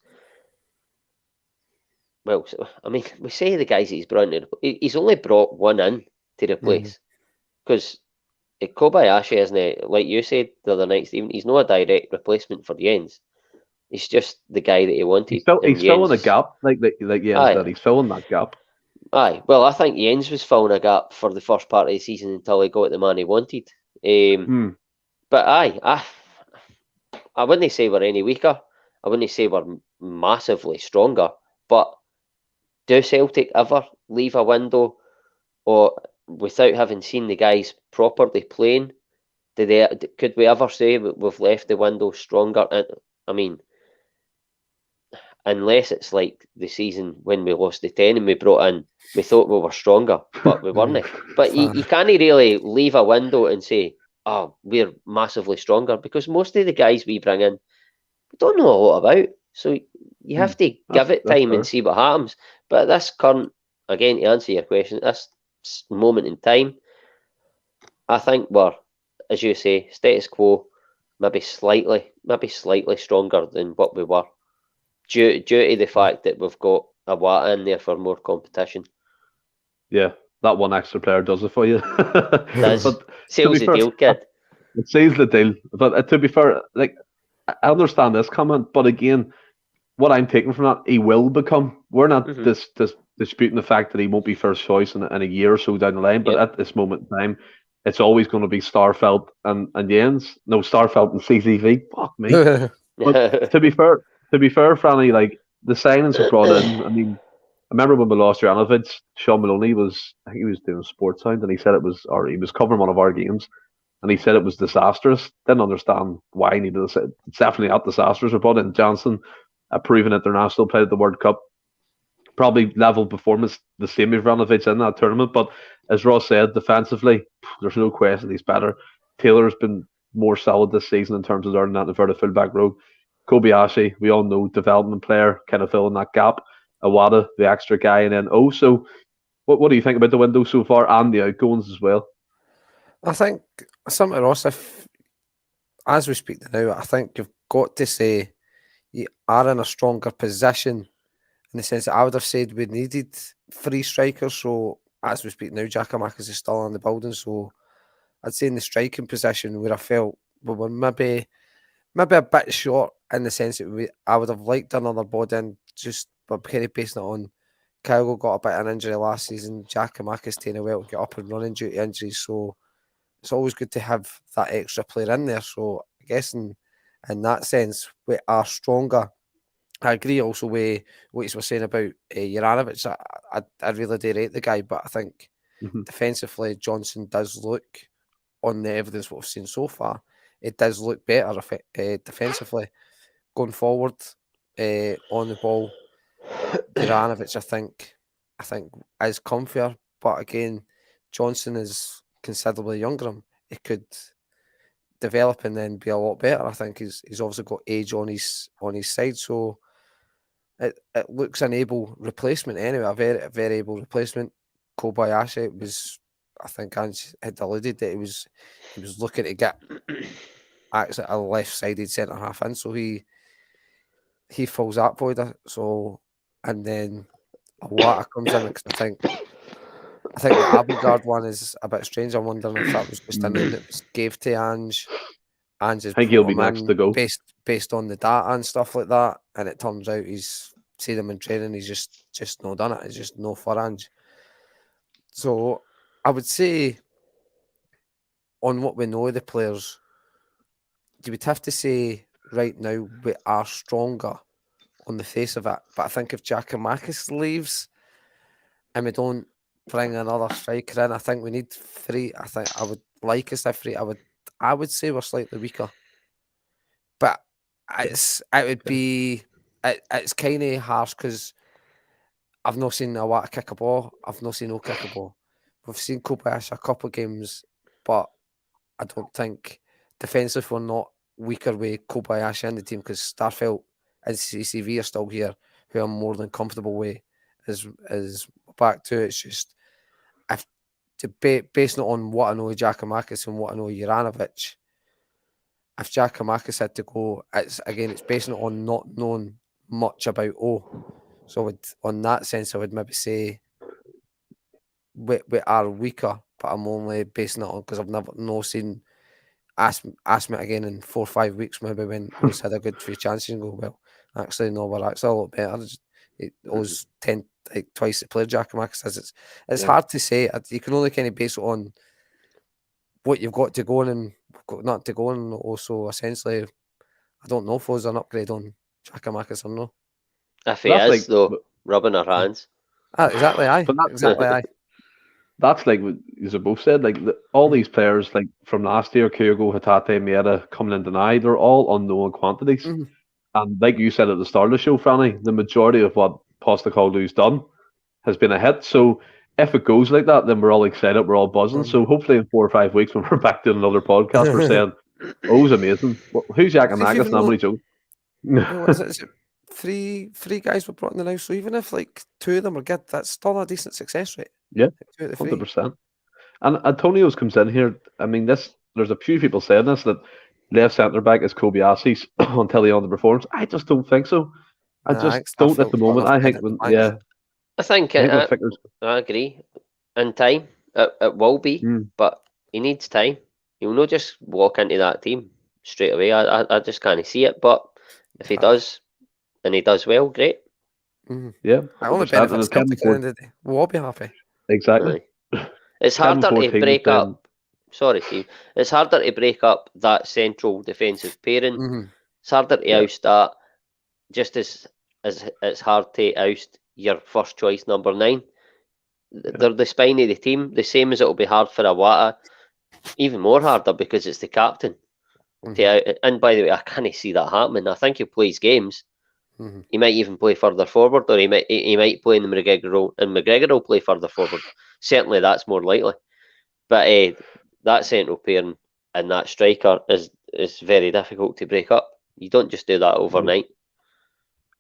Speaker 2: Well, I mean, we say the guys that he's brought in. He's only brought one in to replace, because Kobayashi, isn't it? Like you said the other night, Stephen, he's not a direct replacement for Jenz. He's just the guy that he wanted.
Speaker 1: He's filling a gap, like Jenz did. He's filling that gap.
Speaker 2: Aye, well, I think Jenz was filling a gap for the first part of the season until he got the man he wanted. But I wouldn't say we're any weaker. I wouldn't say we're massively stronger. But do Celtic ever leave a window, or without having seen the guys properly playing, could we ever say we've left the window stronger? I mean, unless it's like the season when we lost the 10 and we thought we were stronger, but we weren't. But you can't really leave a window and say, oh, we're massively stronger, because most of the guys we bring in, we don't know a lot about. So you have to give it time and see what happens. But this current, again, to answer your question, this moment in time, I think we're, as you say, status quo, maybe slightly stronger than what we were, due to the fact that we've got a Wata in there for more competition.
Speaker 1: Yeah, that one extra player does it for you.
Speaker 2: Seals the deal, kid.
Speaker 1: It seals the deal. But to be fair, like, I understand this comment, but again, what I'm taking from that, he will become. We're not disputing the fact that he won't be first choice in a year or so down the line, but at this moment in time, it's always going to be Starfelt and Jenz. No, Starfelt and CCV. Fuck me. But to be fair, Franny, like, the signings have brought in. I mean, I remember when we lost Janovic, Sean Maloney was doing Sports Sound, and he said he was covering one of our games, and he said it was disastrous. Didn't understand why he needed to say it's definitely not disastrous. We brought in Johnson, a proven international, played at the World Cup. Probably level performance the same as Janovic in that tournament, but as Ross said, defensively, there's no question he's better. Taylor's been more solid this season in terms of learning that inverted fullback role. Kobayashi, we all know, development player, kind of filling that gap. Awada, the extra guy, and then so what do you think about the window so far and the outgoings as well?
Speaker 3: I think something else, as we speak now, I think you've got to say you are in a stronger position, in the sense that I would have said we needed 3 strikers. So as we speak now, Giakoumakis is still in the building. So I'd say in the striking position where I felt we were maybe a bit short, in the sense that I would have liked another body in just but kind of basing it on Kyle got a bit of an injury last season. Giakoumakis taking a while to get up and running due to injuries, so it's always good to have that extra player in there. So I guess in that sense, we are stronger. I agree also with what you were saying about Juranovic. I really do rate the guy, but I think defensively, Johnson does look, on the evidence what we've seen so far, it does look better defensively. Going forward on the ball, Juranovic, I think is comfier, but again, Johnson is considerably younger. It could develop and then be a lot better. I think he's obviously got age on his side, so it looks an able replacement anyway. A very able replacement. Kobayashi was, I think Ange had alluded that he was looking to get actually a left-sided centre half in, so he fills that void. So, and then Awata comes in, because I think the Abelgard one is a bit strange. I'm wondering if that was just a name that was gave to Ange. Ange is,
Speaker 1: I think he'll be next to go
Speaker 3: based on the data and stuff like that. And it turns out he's seen him in training. He's just not done it. It's just no for Ange. So I would say, on what we know of the players, you would have to say right now we are stronger on the face of it. But I think if Giakoumakis leaves and we don't bring another striker in, I think we need 3. I think I would like us to have 3. I would say we're slightly weaker, but it's kind of harsh because I've not seen Awata kick a ball. I've not seen O kick a ball. We've seen Kobayashi a couple of games, but I don't think defensive we're not weaker with Kobayashi in the team, because Starfelt and CCV are still here, who I'm more than comfortable with. Is back to it. It's just, if based on what I know of Giakoumakis and what I know of Juranovic, if Giakoumakis had to go, it's based on not knowing much about O. So on that sense, I would maybe say we are weaker, but I'm only basing it on because I've never seen. Ask me again in 4 or 5 weeks, maybe when O's had a good few chances, and go, well, actually no, we're actually a lot better. O's twice the player Giakoumakis says it's hard to say. You can only kind of base it on what you've got to go on and not to go on. Also, essentially, I don't know if O's an upgrade on Giakoumakis or no.
Speaker 2: If he is, though, rubbing our hands.
Speaker 3: Exactly, aye. Exactly, aye.
Speaker 1: That's like what you both said. Like all these players, like from last year, Kyogo, Hatate, Mieta, coming in denied, they're all unknown quantities. And like you said at the start of the show, Franny, the majority of what Postecoglou's done has been a hit. So if it goes like that, then we're all excited, we're all buzzing. So hopefully in 4 or 5 weeks, when we're back doing another podcast, we're saying, "Oh, it's amazing." Who's Giakoumakis? Nobody joke.
Speaker 3: Is it 3 guys were brought in the now? So even if like 2 of them are good, that's still a decent success rate.
Speaker 1: Yeah, 100%. And Antonio's comes in here. I mean, there's a few people saying this, that left centre back is Kobayashi until he underperforms. I just don't think so. I just don't at the moment. I think
Speaker 2: I agree. In time, it will be, but he needs time. He'll not just walk into that team straight away. I just can't see it. But if he does, and he does well, great.
Speaker 1: Yeah,
Speaker 3: I only benefit Celtic at the end of the day. We'll all be happy.
Speaker 1: Exactly.
Speaker 2: It's harder to break up. Sorry, Steve. It's harder to break up that central defensive pairing. It's harder to oust that, just as it's hard to oust your first choice number 9. They're the spine of the team, the same as it'll be hard for Awata. Even more harder because it's the captain. And by the way, I can't see that happening. I think he'll play his games. He might even play further forward, or he might play in the McGregor role, and McGregor will play further forward. Certainly, that's more likely. But that central pairing and that striker is very difficult to break up. You don't just do that overnight.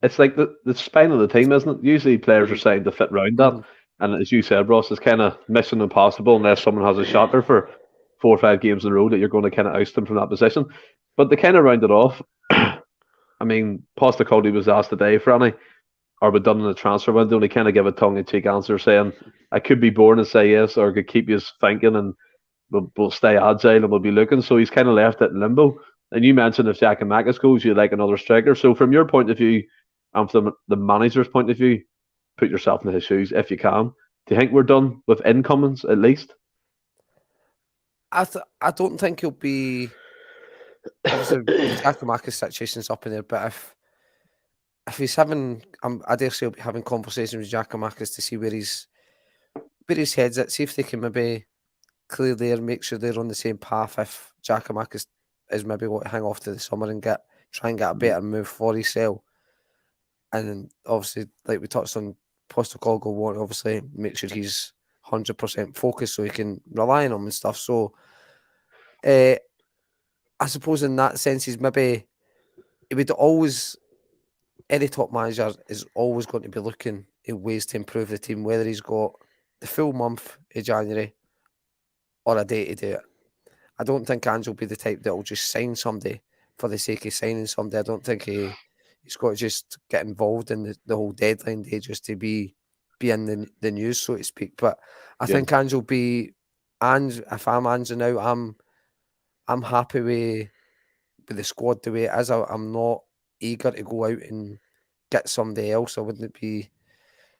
Speaker 1: It's like the spine of the team, isn't it? Usually, players are signed to fit round that, and as you said, Ross, it's kind of mission impossible unless someone has a shot there for 4 or 5 games in a row that you're going to kind of oust them from that position. But they kind of round it off. I mean, Postecoglou was asked today, Franny, are we done in the transfer window? And he kind of gave a tongue-in-cheek answer saying, I could be born and say yes, or I could keep you thinking and we'll stay agile and we'll be looking. So he's kind of left it in limbo. And you mentioned if Giakoumakis goes, you'd like another striker. So from your point of view, and from the manager's point of view, put yourself in his shoes if you can. Do you think we're done with incomings at least?
Speaker 3: I don't think he'll be. Obviously, the Giakoumakis situation's up in there, but if he's having, I dare say he'll be having conversations with Giakoumakis to see where his head's at, see if they can maybe clear there, make sure they're on the same path. If Giakoumakis is maybe what to hang off to the summer and try and get a better move for his sale. And obviously, like we touched on, Postecoglou want to obviously make sure he's 100% focused so he can rely on him and stuff. So, I suppose in that sense, he would always, any top manager is always going to be looking at ways to improve the team, whether he's got the full month of January or a day to do it. I don't think Ange will be the type that will just sign somebody for the sake of signing somebody. I don't think he's got to just get involved in the whole deadline day just to be in the news, so to speak. But I think Ange will be, if I'm Ange now, I'm happy with the squad the way it is. I'm not eager to go out and get somebody else. I wouldn't be.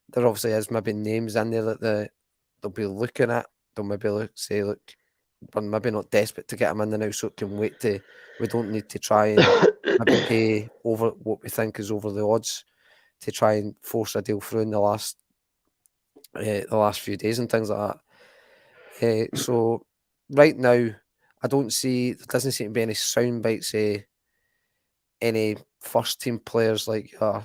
Speaker 3: There obviously is maybe names in there that they'll be looking at. They'll maybe say, look, we're maybe not desperate to get him in the now, so it can wait to. We don't need to try and maybe pay over what we think is over the odds to try and force a deal through in the last few days and things like that. So right now, I don't see, there doesn't seem to be any sound bites, any first team players like I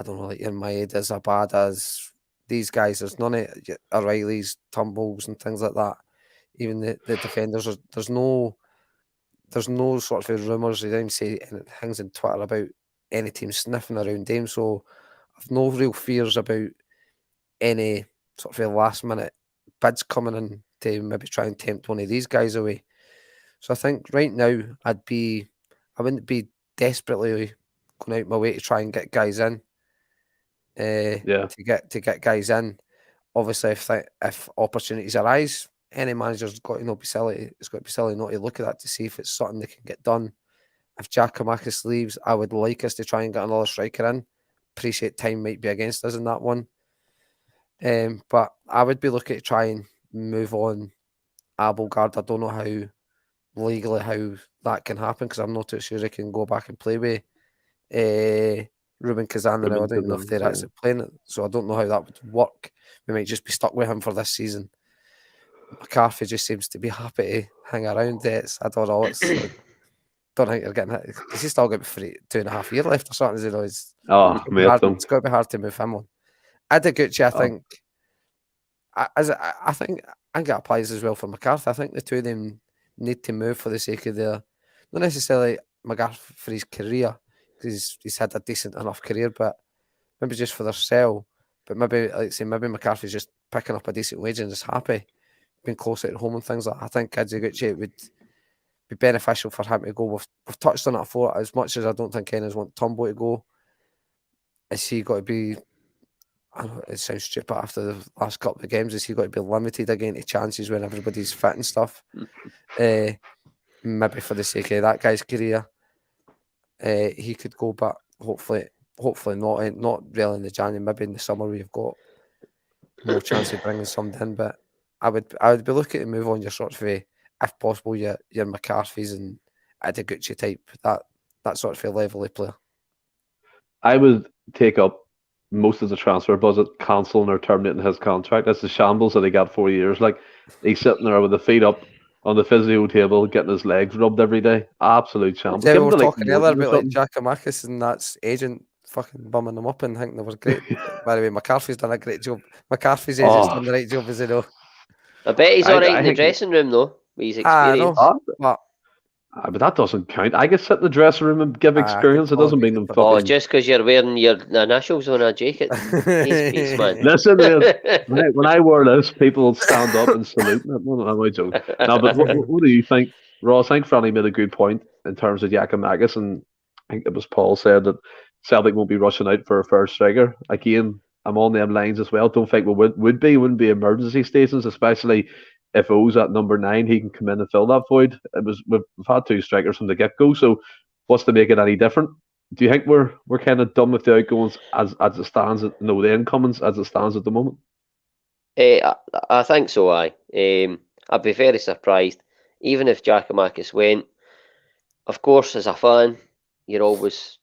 Speaker 3: don't know, like your Maedas, Abadas, these guys. There's none of O'Reilly's, Tumbles and things like that. Even the defenders, there's no sort of rumours. They don't say things on Twitter about any team sniffing around him. So I've no real fears about any sort of last minute bids coming in to maybe try and tempt one of these guys away. So I think right now I wouldn't be desperately going out my way to try and get guys in. To get guys in. Obviously, if opportunities arise, any manager's got to not be silly. It's got to be silly not to look at that to see if it's something that can get done. If Giakoumakis leaves, I would like us to try and get another striker in. Appreciate time might be against us in that one. But I would be looking to try and move on Abelgard. I don't know how that can happen because I'm not too sure he can go back and play with Ruben Kazan now. I don't know if they're actually playing it, so I don't know how that would work. We might just be stuck with him for this season. McCarthy just seems to be happy to hang around. I don't know. Don't think you're getting it because he's still got 2.5 years left or something. It's got to be hard to move him on. Adiguchi, I think that applies as well for McCarthy. I think the two of them need to move for the sake of not necessarily McCarthy for his career, because he's had a decent enough career, but maybe just for their sale. But maybe, maybe McCarthy's just picking up a decent wage and just happy, being closer at home and things like that. I think Adiguchi would be beneficial for him to go. We've touched on it before. As much as I don't think any of us want Tombo to go, is he got to be, I know it sounds stupid after the last couple of games, is he got to be limited again to chances when everybody's fit and stuff? Maybe for the sake of that guy's career, he could go, but hopefully not really in the January, maybe in the summer we've got more chance of bringing something in. But I would be looking to move on your sort of, if possible, your McCarthy's and Adiguchi type, that sort of level of player.
Speaker 1: I would take up most of the transfer budget, cancelling or terminating his contract. That's the shambles that he got 4 years. Like, he's sitting there with the feet up on the physio table, getting his legs rubbed every day. Absolute shambles.
Speaker 3: Yeah, we were talking earlier about like Giakoumakis and that's agent fucking bumming them up and thinking they were great. By the way, McCarthy's done a great job. McCarthy's agent's done the right job, as you know.
Speaker 2: I bet he's all right in the dressing room though, with his experience.
Speaker 1: But that doesn't count. I can sit in the dressing room and give experience. It doesn't mean them fucking...
Speaker 2: Oh, just because you're wearing your initials on a jacket. He's man.
Speaker 1: Listen, when I wear this, people will stand up and salute. I'm my joke. No, but what do you think, Ross? I think Franny made a good point in terms of Giakoumakis, and I think it was Paul said that Celtic won't be rushing out for a first striker. Again, I'm on them lines as well. Don't think we wouldn't be emergency stations, especially if O's at number 9, he can come in and fill that void. We've had two strikers from the get-go, so what's to make it any different? Do you think we're kind of done with the outgoings as it stands? No, the incomings as it stands at the moment.
Speaker 2: I think so. I'd be very surprised, even if Giakoumakis went. Of course, as a fan, you always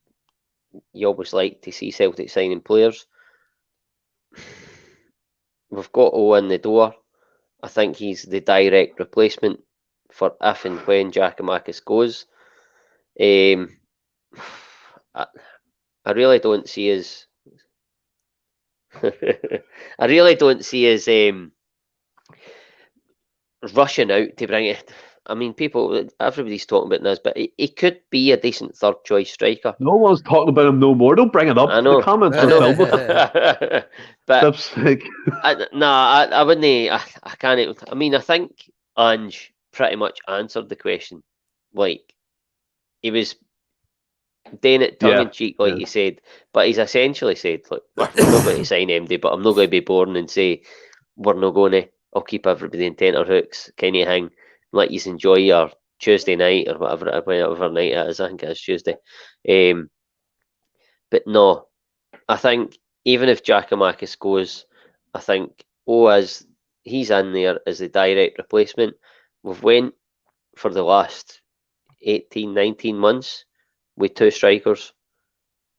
Speaker 2: like to see Celtic signing players. We've got O in the door. I think he's the direct replacement for if and when Giakoumakis goes. I really don't see us. I really don't see us rushing out to bring it. I mean, everybody's talking about this, but he could be a decent third choice striker.
Speaker 1: No one's talking about him no more. Don't bring it up.
Speaker 2: I know.
Speaker 1: The comments
Speaker 2: I
Speaker 1: are
Speaker 2: know.
Speaker 1: filled with it.
Speaker 2: But
Speaker 1: Like,
Speaker 2: I wouldn't. I can't. I mean, I think Ange pretty much answered the question. Like, he was doing it tongue in cheek, like he said, but he's essentially said, "Look, we're not going to sign MD, but I'm not going to be boring and say we're not going to. I'll keep everybody in tenterhooks, kind of thing. Let you enjoy your Tuesday night or whatever night it is. I think it is Tuesday. But no, I think even if Giakoumakis goes, I think he's in there as the direct replacement. We've went for the last 18, 19 months with two strikers.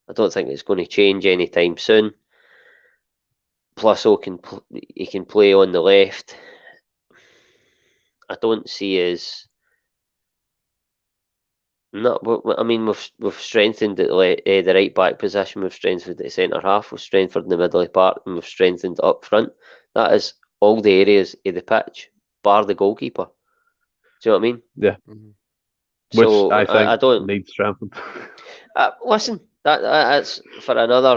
Speaker 2: I don't think it's going to change anytime soon. Plus, he can play on the left. I don't see us. No, I mean we've strengthened the right back position. We've strengthened the centre half. We've strengthened the middle of the park, and we've strengthened up front. That is all the areas of the pitch, bar the goalkeeper. Do you know what I mean?
Speaker 1: Yeah.
Speaker 2: So
Speaker 1: which I think
Speaker 2: I don't
Speaker 1: needs strengthened.
Speaker 2: Listen, that's for another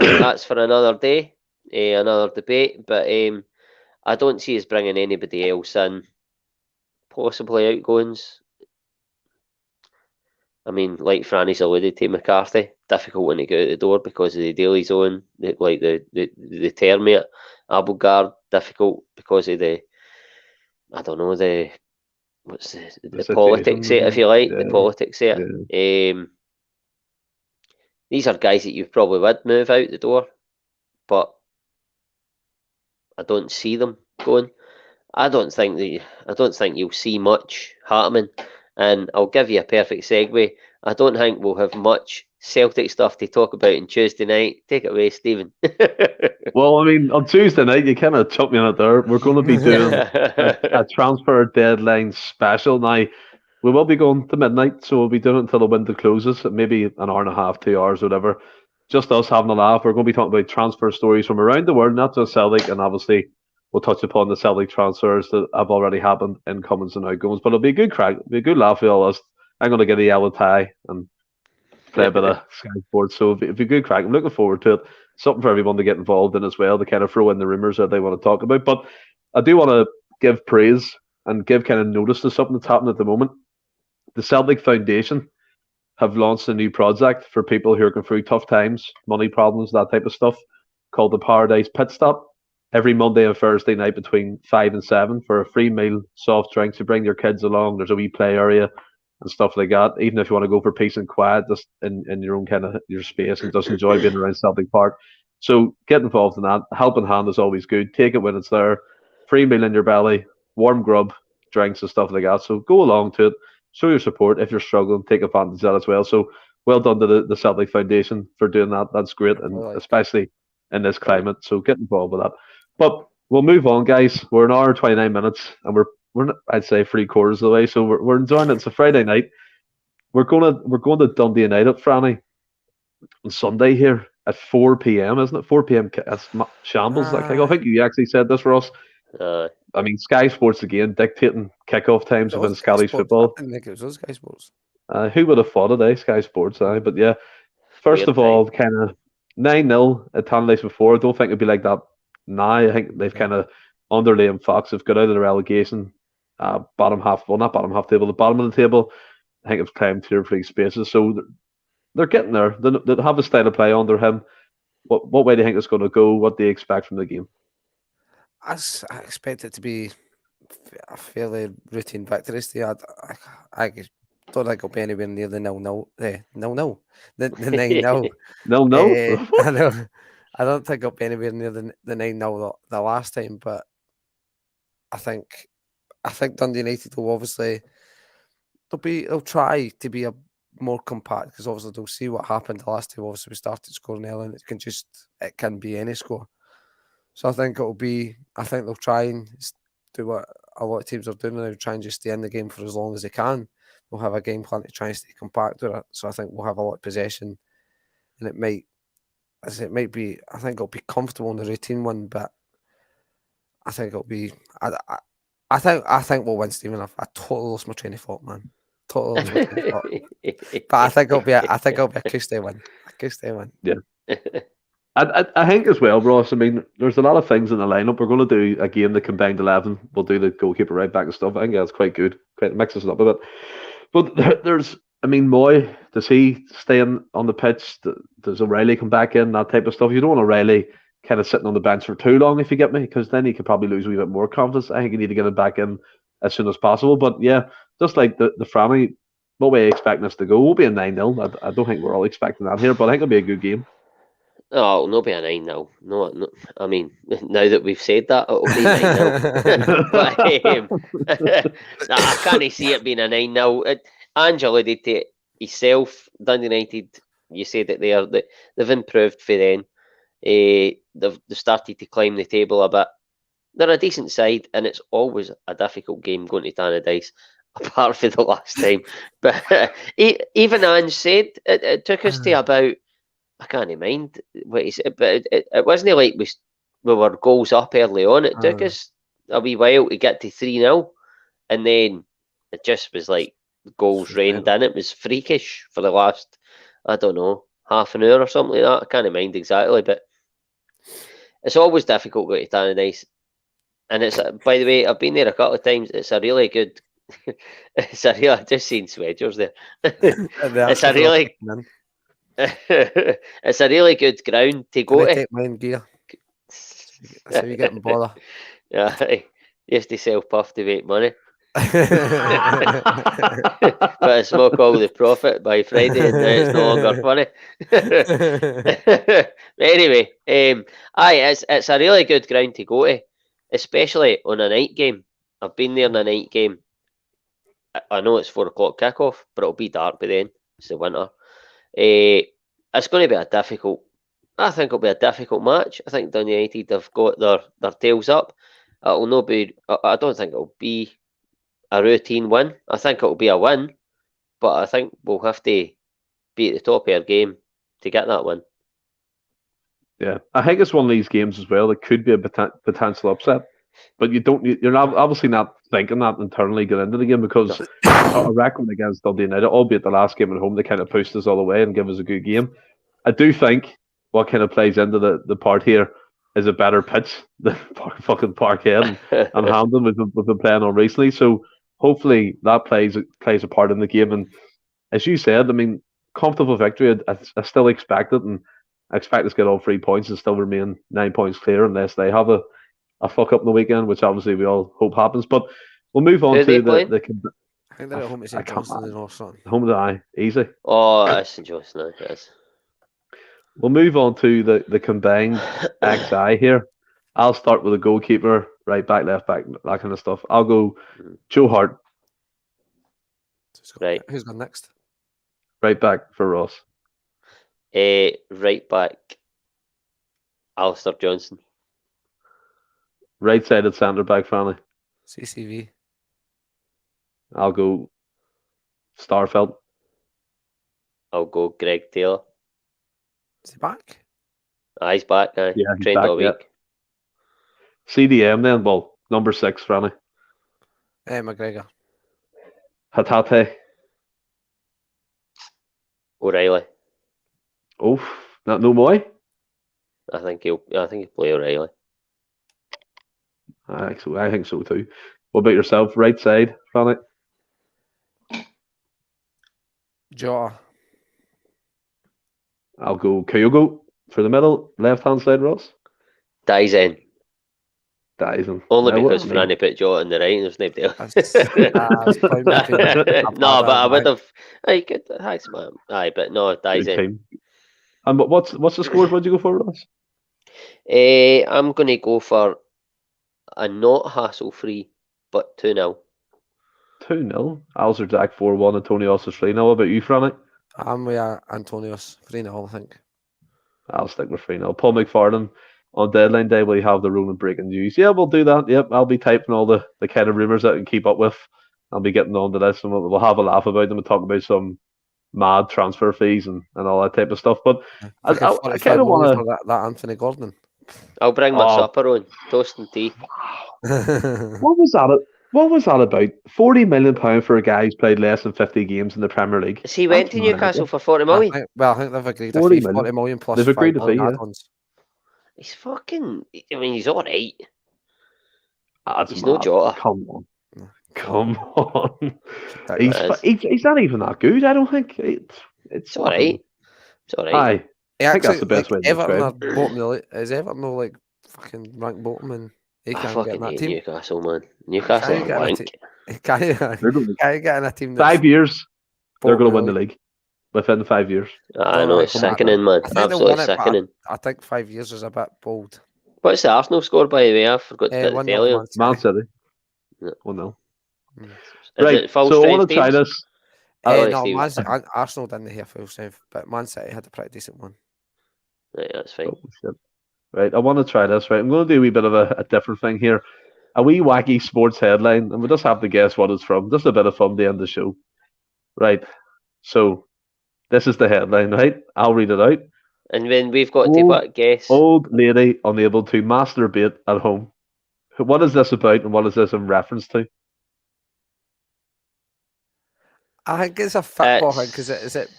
Speaker 2: day, another debate. But I don't see us bringing anybody else in. Possibly outgoings. I mean, like Franny's alluded to, McCarthy, difficult when he get out the door because of the deal he's on, like the term it. Abelgard, difficult because of the politics, if you like, the politics there. Yeah. These are guys that you probably would move out the door, but I don't see them going. I don't think you'll see much happening. And I'll give you a perfect segue. I don't think we'll have much Celtic stuff to talk about on Tuesday night. Take it away, Stephen.
Speaker 1: Well, I mean, on Tuesday night, you kind of chucked me in it there. We're going to be doing a transfer deadline special. Now, we will be going to midnight, so we'll be doing it until the window closes, maybe an hour and a half, 2 hours, whatever. Just us having a laugh. We're going to be talking about transfer stories from around the world, not just Celtic, and obviously we'll touch upon the Celtic transfers that have already happened, incomings and outgoings. But it'll be a good crack, it'll be a good laugh for all us. I'm going to get a yellow tie and play a bit of Sky Sports, so it'll be a good crack. I'm looking forward to it. Something for everyone to get involved in as well, to kind of throw in the rumours that they want to talk about. But I do want to give praise and give kind of notice to something that's happening at the moment. The Celtic Foundation have launched a new project for people who are going through tough times, money problems, that type of stuff, called the Paradise Pit Stop. Every Monday and Thursday night between 5 and 7 for a free meal, soft drinks. You bring your kids along. There's a wee play area and stuff like that. Even if you want to go for peace and quiet, just in your own kind of your space, and just enjoy being around Celtic Park. So get involved in that. Helping hand is always good. Take it when it's there. Free meal in your belly, warm grub, drinks and stuff like that. So go along to it. Show your support. If you're struggling, take advantage of that as well. So well done to the Celtic Foundation for doing that. That's great, and especially in this climate. So get involved with that. But we'll move on, guys. We're an hour and 29 minutes, and we're I'd say 3/4 of the way. So we're enjoying it. It's a Friday night. We're going to Dundee United, Franny, on Sunday here at 4 p.m. Isn't it? 4 p.m. That's shambles. I think you actually said this, Ross. I mean, Sky Sports again dictating kickoff times within Scottish football.
Speaker 3: I didn't think it was Sky Sports.
Speaker 1: Who would have thought it, Sky Sports, But yeah, first of all, kind of 9-0 at Tannadice before. I don't think it'd be like that now. I think they've kind of, under Liam Fox, have got out of the relegation bottom half. Well, not bottom half table, the bottom of the table. I think it's climbed 2 or 3 spaces. So they're getting there. They have a style of play under him. What way do you think it's going to go? What do you expect from the game?
Speaker 3: I expect it to be a fairly routine victory. I don't think it'll be anywhere near the 0-0. The 0-0. The 9-0.
Speaker 1: No.
Speaker 3: I know. I don't think it'll be anywhere near the 9-0 the last time, but I think Dundee United will obviously they'll try to be a more compact, because obviously they'll see what happened the last time. Obviously we started scoring early, and it can be any score. So I think they'll try and do what a lot of teams are doing now, try and just stay in the game for as long as they can. We'll have a game plan to try and stay compact with it. So I think we'll have a lot of possession, and I think it'll be comfortable in the routine one, but I think it'll be. I think we'll win, Stephen. I totally lost my train of thought, man. Totally lost my train of thought. But I think it'll be a Kuste win. A Kuste win.
Speaker 1: Yeah. I think as well, Ross. I mean, there's a lot of things in the lineup. We're going to do again the combined 11. We'll do the goalkeeper, right back, and stuff. I think that's quite good. Quite mixes it up a bit. But Moy, does he stay on the pitch? Does O'Reilly come back in? That type of stuff. You don't want O'Reilly kind of sitting on the bench for too long, if you get me, because then he could probably lose a wee bit more confidence. I think you need to get him back in as soon as possible. But yeah, just like the Franny, what way expecting us to go? We'll be a 9-0. I don't think we're all expecting that here, but I think it'll be a good game.
Speaker 2: Oh, it'll not be a 9-0. No, I mean, now that we've said that, it'll be 9-0. But I can't see it being a 9-0. Angela did to himself. Dundee United, you said that they've improved for then. They've started to climb the table a bit. They're a decent side, and it's always a difficult game going to Tannadice, apart from the last time. But even Ange said it took us to about, I can't mind what he said, but it wasn't like we were goals up early on. It took us a wee while to get to 3-0, and then it just was like goals rained in. It was freakish for the last, I don't know, half an hour or something like that. I can't mind exactly, but it's always difficult going to Tannadice. And it's, by the way, I've been there a couple of times. It's a really good. I've just seen Swedgers there. It's a really good ground to go to.
Speaker 3: Take mine gear. That's how you get in bother.
Speaker 2: Yeah, used to sell puff to make money. But I smoke all the profit by Friday, and now it's no longer funny. Anyway, it's a really good ground to go to, especially on a night game. I've been there on a night game. I know it's 4 o'clock kickoff, but it'll be dark by then. It's the winter. It's going to be I think it'll be a difficult match. I think Dundee United have got their tails up. It'll not be. I don't think it'll be a routine win. I think it'll be a win, but I think we'll have to be at the top of our game to get that win.
Speaker 1: Yeah, I think it's one of these games as well that could be a potential upset, but you're not obviously not thinking that internally going into the game, because a record against Dundee United, albeit the last game at home, they kind of pushed us all the way and give us a good game. I do think what kind of plays into the part here is a better pitch than fucking Parkhead and Hampden we've been playing on recently. So hopefully that plays a part in the game. And as you said, I mean, comfortable victory. I still expect it, and I expect us to get all 3 points and still remain 9 points clear unless they have a fuck up in the weekend, which obviously we all hope happens. But we'll move on to the
Speaker 3: I think they're at home to St Johnstone or something.
Speaker 1: Home to the easy.
Speaker 2: Oh, that's St Johnstone. Yes.
Speaker 1: We'll move on to the combined XI here. I'll start with the goalkeeper, right back, left back, that kind of stuff. I'll go Joe Hart.
Speaker 2: Right.
Speaker 3: Who's gone next?
Speaker 1: Right back for Ross.
Speaker 2: Right back, Alistair Johnson.
Speaker 1: Right-sided centre back, Franny.
Speaker 3: CCV.
Speaker 1: I'll go Starfelt.
Speaker 2: I'll go Greg Taylor.
Speaker 3: Is he back?
Speaker 2: He's back.
Speaker 1: Yeah, he's
Speaker 2: trained
Speaker 1: back,
Speaker 2: all week.
Speaker 1: Yeah. CDM then, well, number 6, Franny.
Speaker 3: McGregor.
Speaker 1: Hatate.
Speaker 2: O'Reilly.
Speaker 1: Oh, no Moy?
Speaker 2: I think he'll play O'Reilly.
Speaker 1: I think so too. What about yourself? Right side, Franny?
Speaker 3: Jota.
Speaker 1: I'll go Kyogo for the middle. Left hand side, Ross.
Speaker 2: Dyson.
Speaker 1: Dyson.
Speaker 2: Only
Speaker 1: Now, what
Speaker 2: because
Speaker 1: I mean-
Speaker 2: Franny put Jota on the right and there's nobody else.
Speaker 3: That's point between
Speaker 2: No, but I
Speaker 3: Abada
Speaker 2: would
Speaker 3: and
Speaker 2: have. Aye, good. Thanks, man. Aye, but no,
Speaker 1: good
Speaker 2: Dyson.
Speaker 1: team. And what's the score? What'd you go for, Ross?
Speaker 2: I'm going to go for a not hassle-free, but 2-0.
Speaker 1: 2-0. Alzer Jack 4-1, Antonio Ossis 3-0. What about you, Franny?
Speaker 3: I'm with Antonios 3-0, I think.
Speaker 1: I'll stick with 3-0. Paul McFarlane on deadline day, will you have the Roman breaking news? Yeah, we'll do that. Yep, I'll be typing all the kind of rumours that I can keep up with. I'll be getting on to this and we'll have a laugh about them and talk about some mad transfer fees and all that type of stuff. But I kind of want
Speaker 3: to that Anthony Gordon.
Speaker 2: I'll bring my supper on, toast and tea.
Speaker 1: What was that? What was that about? £40 million for a guy who's played less than 50 games in the Premier League.
Speaker 2: So he went to Newcastle for 40 million?
Speaker 3: I think they've agreed
Speaker 1: 40
Speaker 3: a fee, 40 million plus
Speaker 1: they've agreed
Speaker 3: 5
Speaker 1: a fee,
Speaker 3: million
Speaker 1: yeah.
Speaker 3: add-ons.
Speaker 2: He's fucking... I mean, he's alright.
Speaker 1: That's
Speaker 2: He's
Speaker 1: mad.
Speaker 2: no Jota.
Speaker 1: Come on.
Speaker 3: Ridiculous.
Speaker 1: He's not even that good, I don't think. It's
Speaker 2: alright. It's alright.
Speaker 1: Aye.
Speaker 3: He
Speaker 1: I think that's
Speaker 3: actually,
Speaker 1: the best way to
Speaker 3: Everton are
Speaker 1: describe it.
Speaker 3: bottom of the league. Is Everton no like fucking ranked bottom and he
Speaker 2: I
Speaker 3: can't get
Speaker 2: fucking
Speaker 3: in that
Speaker 2: hate
Speaker 3: team?
Speaker 2: Newcastle, man. Newcastle
Speaker 3: Can't
Speaker 2: are
Speaker 3: get in a
Speaker 2: wank.
Speaker 3: Can you get in a team that's
Speaker 1: 5 years, they're
Speaker 3: bottom
Speaker 1: going
Speaker 3: of
Speaker 1: to win the league. Within 5 years.
Speaker 2: I know, it's sickening, man.
Speaker 3: I think they'll
Speaker 2: Absolutely
Speaker 3: win it, but
Speaker 2: sickening.
Speaker 3: I think 5 years is a bit bold.
Speaker 2: What's the Arsenal score, by the way? I forgot to put the tell you.
Speaker 1: Man City.
Speaker 2: Yeah.
Speaker 1: 1-0.
Speaker 2: Is
Speaker 1: Right,
Speaker 2: it full
Speaker 1: so I
Speaker 2: strength
Speaker 1: want to try
Speaker 2: teams?
Speaker 1: this.
Speaker 3: No, Arsenal didn't have full strength, but Man City had a pretty decent one.
Speaker 2: Right, that's fine.
Speaker 1: Oh, shit. Right, I want to try this. Right, I'm going to do a wee bit of a different thing here. A wee wacky sports headline, and we just have to guess what it's from. Just a bit of fun to end the show. Right, so this is the headline, right? I'll read it out.
Speaker 2: And then we've got to what, guess?
Speaker 1: Old lady unable to masturbate at home. What is this about, and what is this in reference to?
Speaker 3: I think it's a football thing because is it?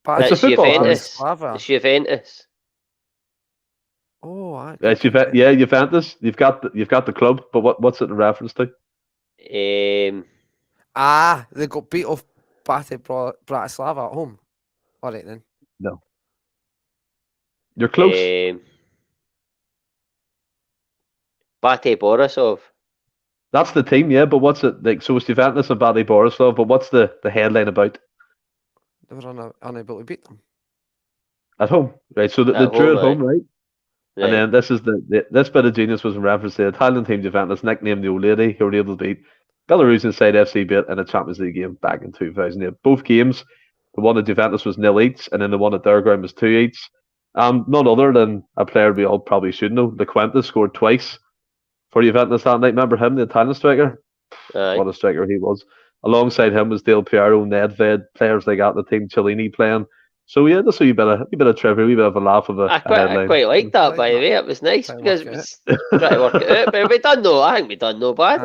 Speaker 1: It's a football
Speaker 2: Juventus. It's Juventus.
Speaker 3: Oh,
Speaker 1: It's Juventus. You've got the club, but what's it in reference to?
Speaker 3: They got beat off Bate Bratislava at home. All right then.
Speaker 1: No. You're close.
Speaker 2: Bate Borisov.
Speaker 1: That's the team, yeah. But what's it like? So it's Juventus and Bate Borisov. But what's the headline about?
Speaker 3: They were unable to beat them
Speaker 1: at home, right? So they drew at home, right? Yeah. And then this is this bit of genius was in reference to the Italian team Juventus nicknamed the old lady who were able to beat Belarusian side FC Bate in a Champions League game back in 2008. Both games, the one at Juventus was 0 each, and then the one at their ground was 2 each. None other than a player we all probably should know. Lequenta scored twice for Juventus that night. Remember him, the Italian striker? What a striker he was. Alongside him was Del Piero, Nedved, players they got in the team, Cellini playing. So yeah, that's a wee bit of trivia, a wee bit of a laugh of a headline.
Speaker 2: I quite liked that, by the way. It was nice because it was trying to work it out. But we done no. I think we done no bad.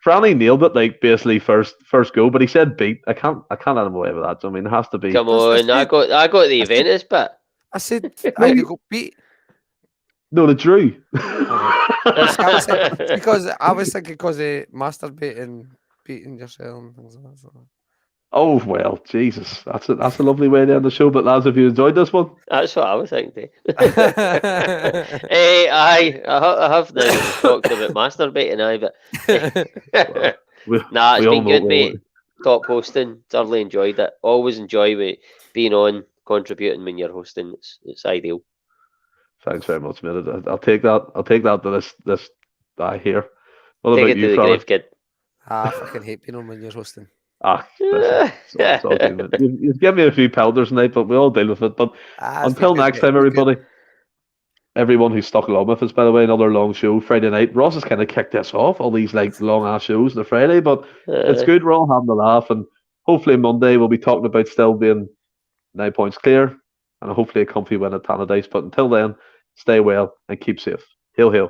Speaker 1: Franny nailed it, like basically first go, but he said beat. I can't let him away with that. So, I mean, it has to be.
Speaker 2: Come on, I got the Juventus bit.
Speaker 3: I said I got beat.
Speaker 1: No, the drew.
Speaker 3: Because I was thinking because of masturbating, beating yourself and things like that.
Speaker 1: Oh well, Jesus, that's a lovely way to end the show. But lads, have you enjoyed this one?
Speaker 2: That's what I was thinking. I have now talked about masturbating, but nah, it's been good, mate. Top hosting, thoroughly enjoyed it. Always enjoy being on, contributing when you're hosting. It's ideal.
Speaker 1: Thanks very much, mate. I'll take that. I'll take that to this guy here. What
Speaker 2: take
Speaker 1: about
Speaker 2: it
Speaker 1: you,
Speaker 2: to the grave, kid.
Speaker 3: I fucking hate being on when you're hosting.
Speaker 1: It's all good. You've given me a few powders tonight, but we all deal with it. But until next time, everybody, everyone who's stuck along with us, by the way, another long show Friday night. Ross has kind of kicked us off, all these like long ass shows on the Friday, but it's good. We're all having a laugh, and hopefully Monday we'll be talking about still being 9 points clear, and hopefully a comfy win at Tannadice. But until then, stay well and keep safe. Hail, hail.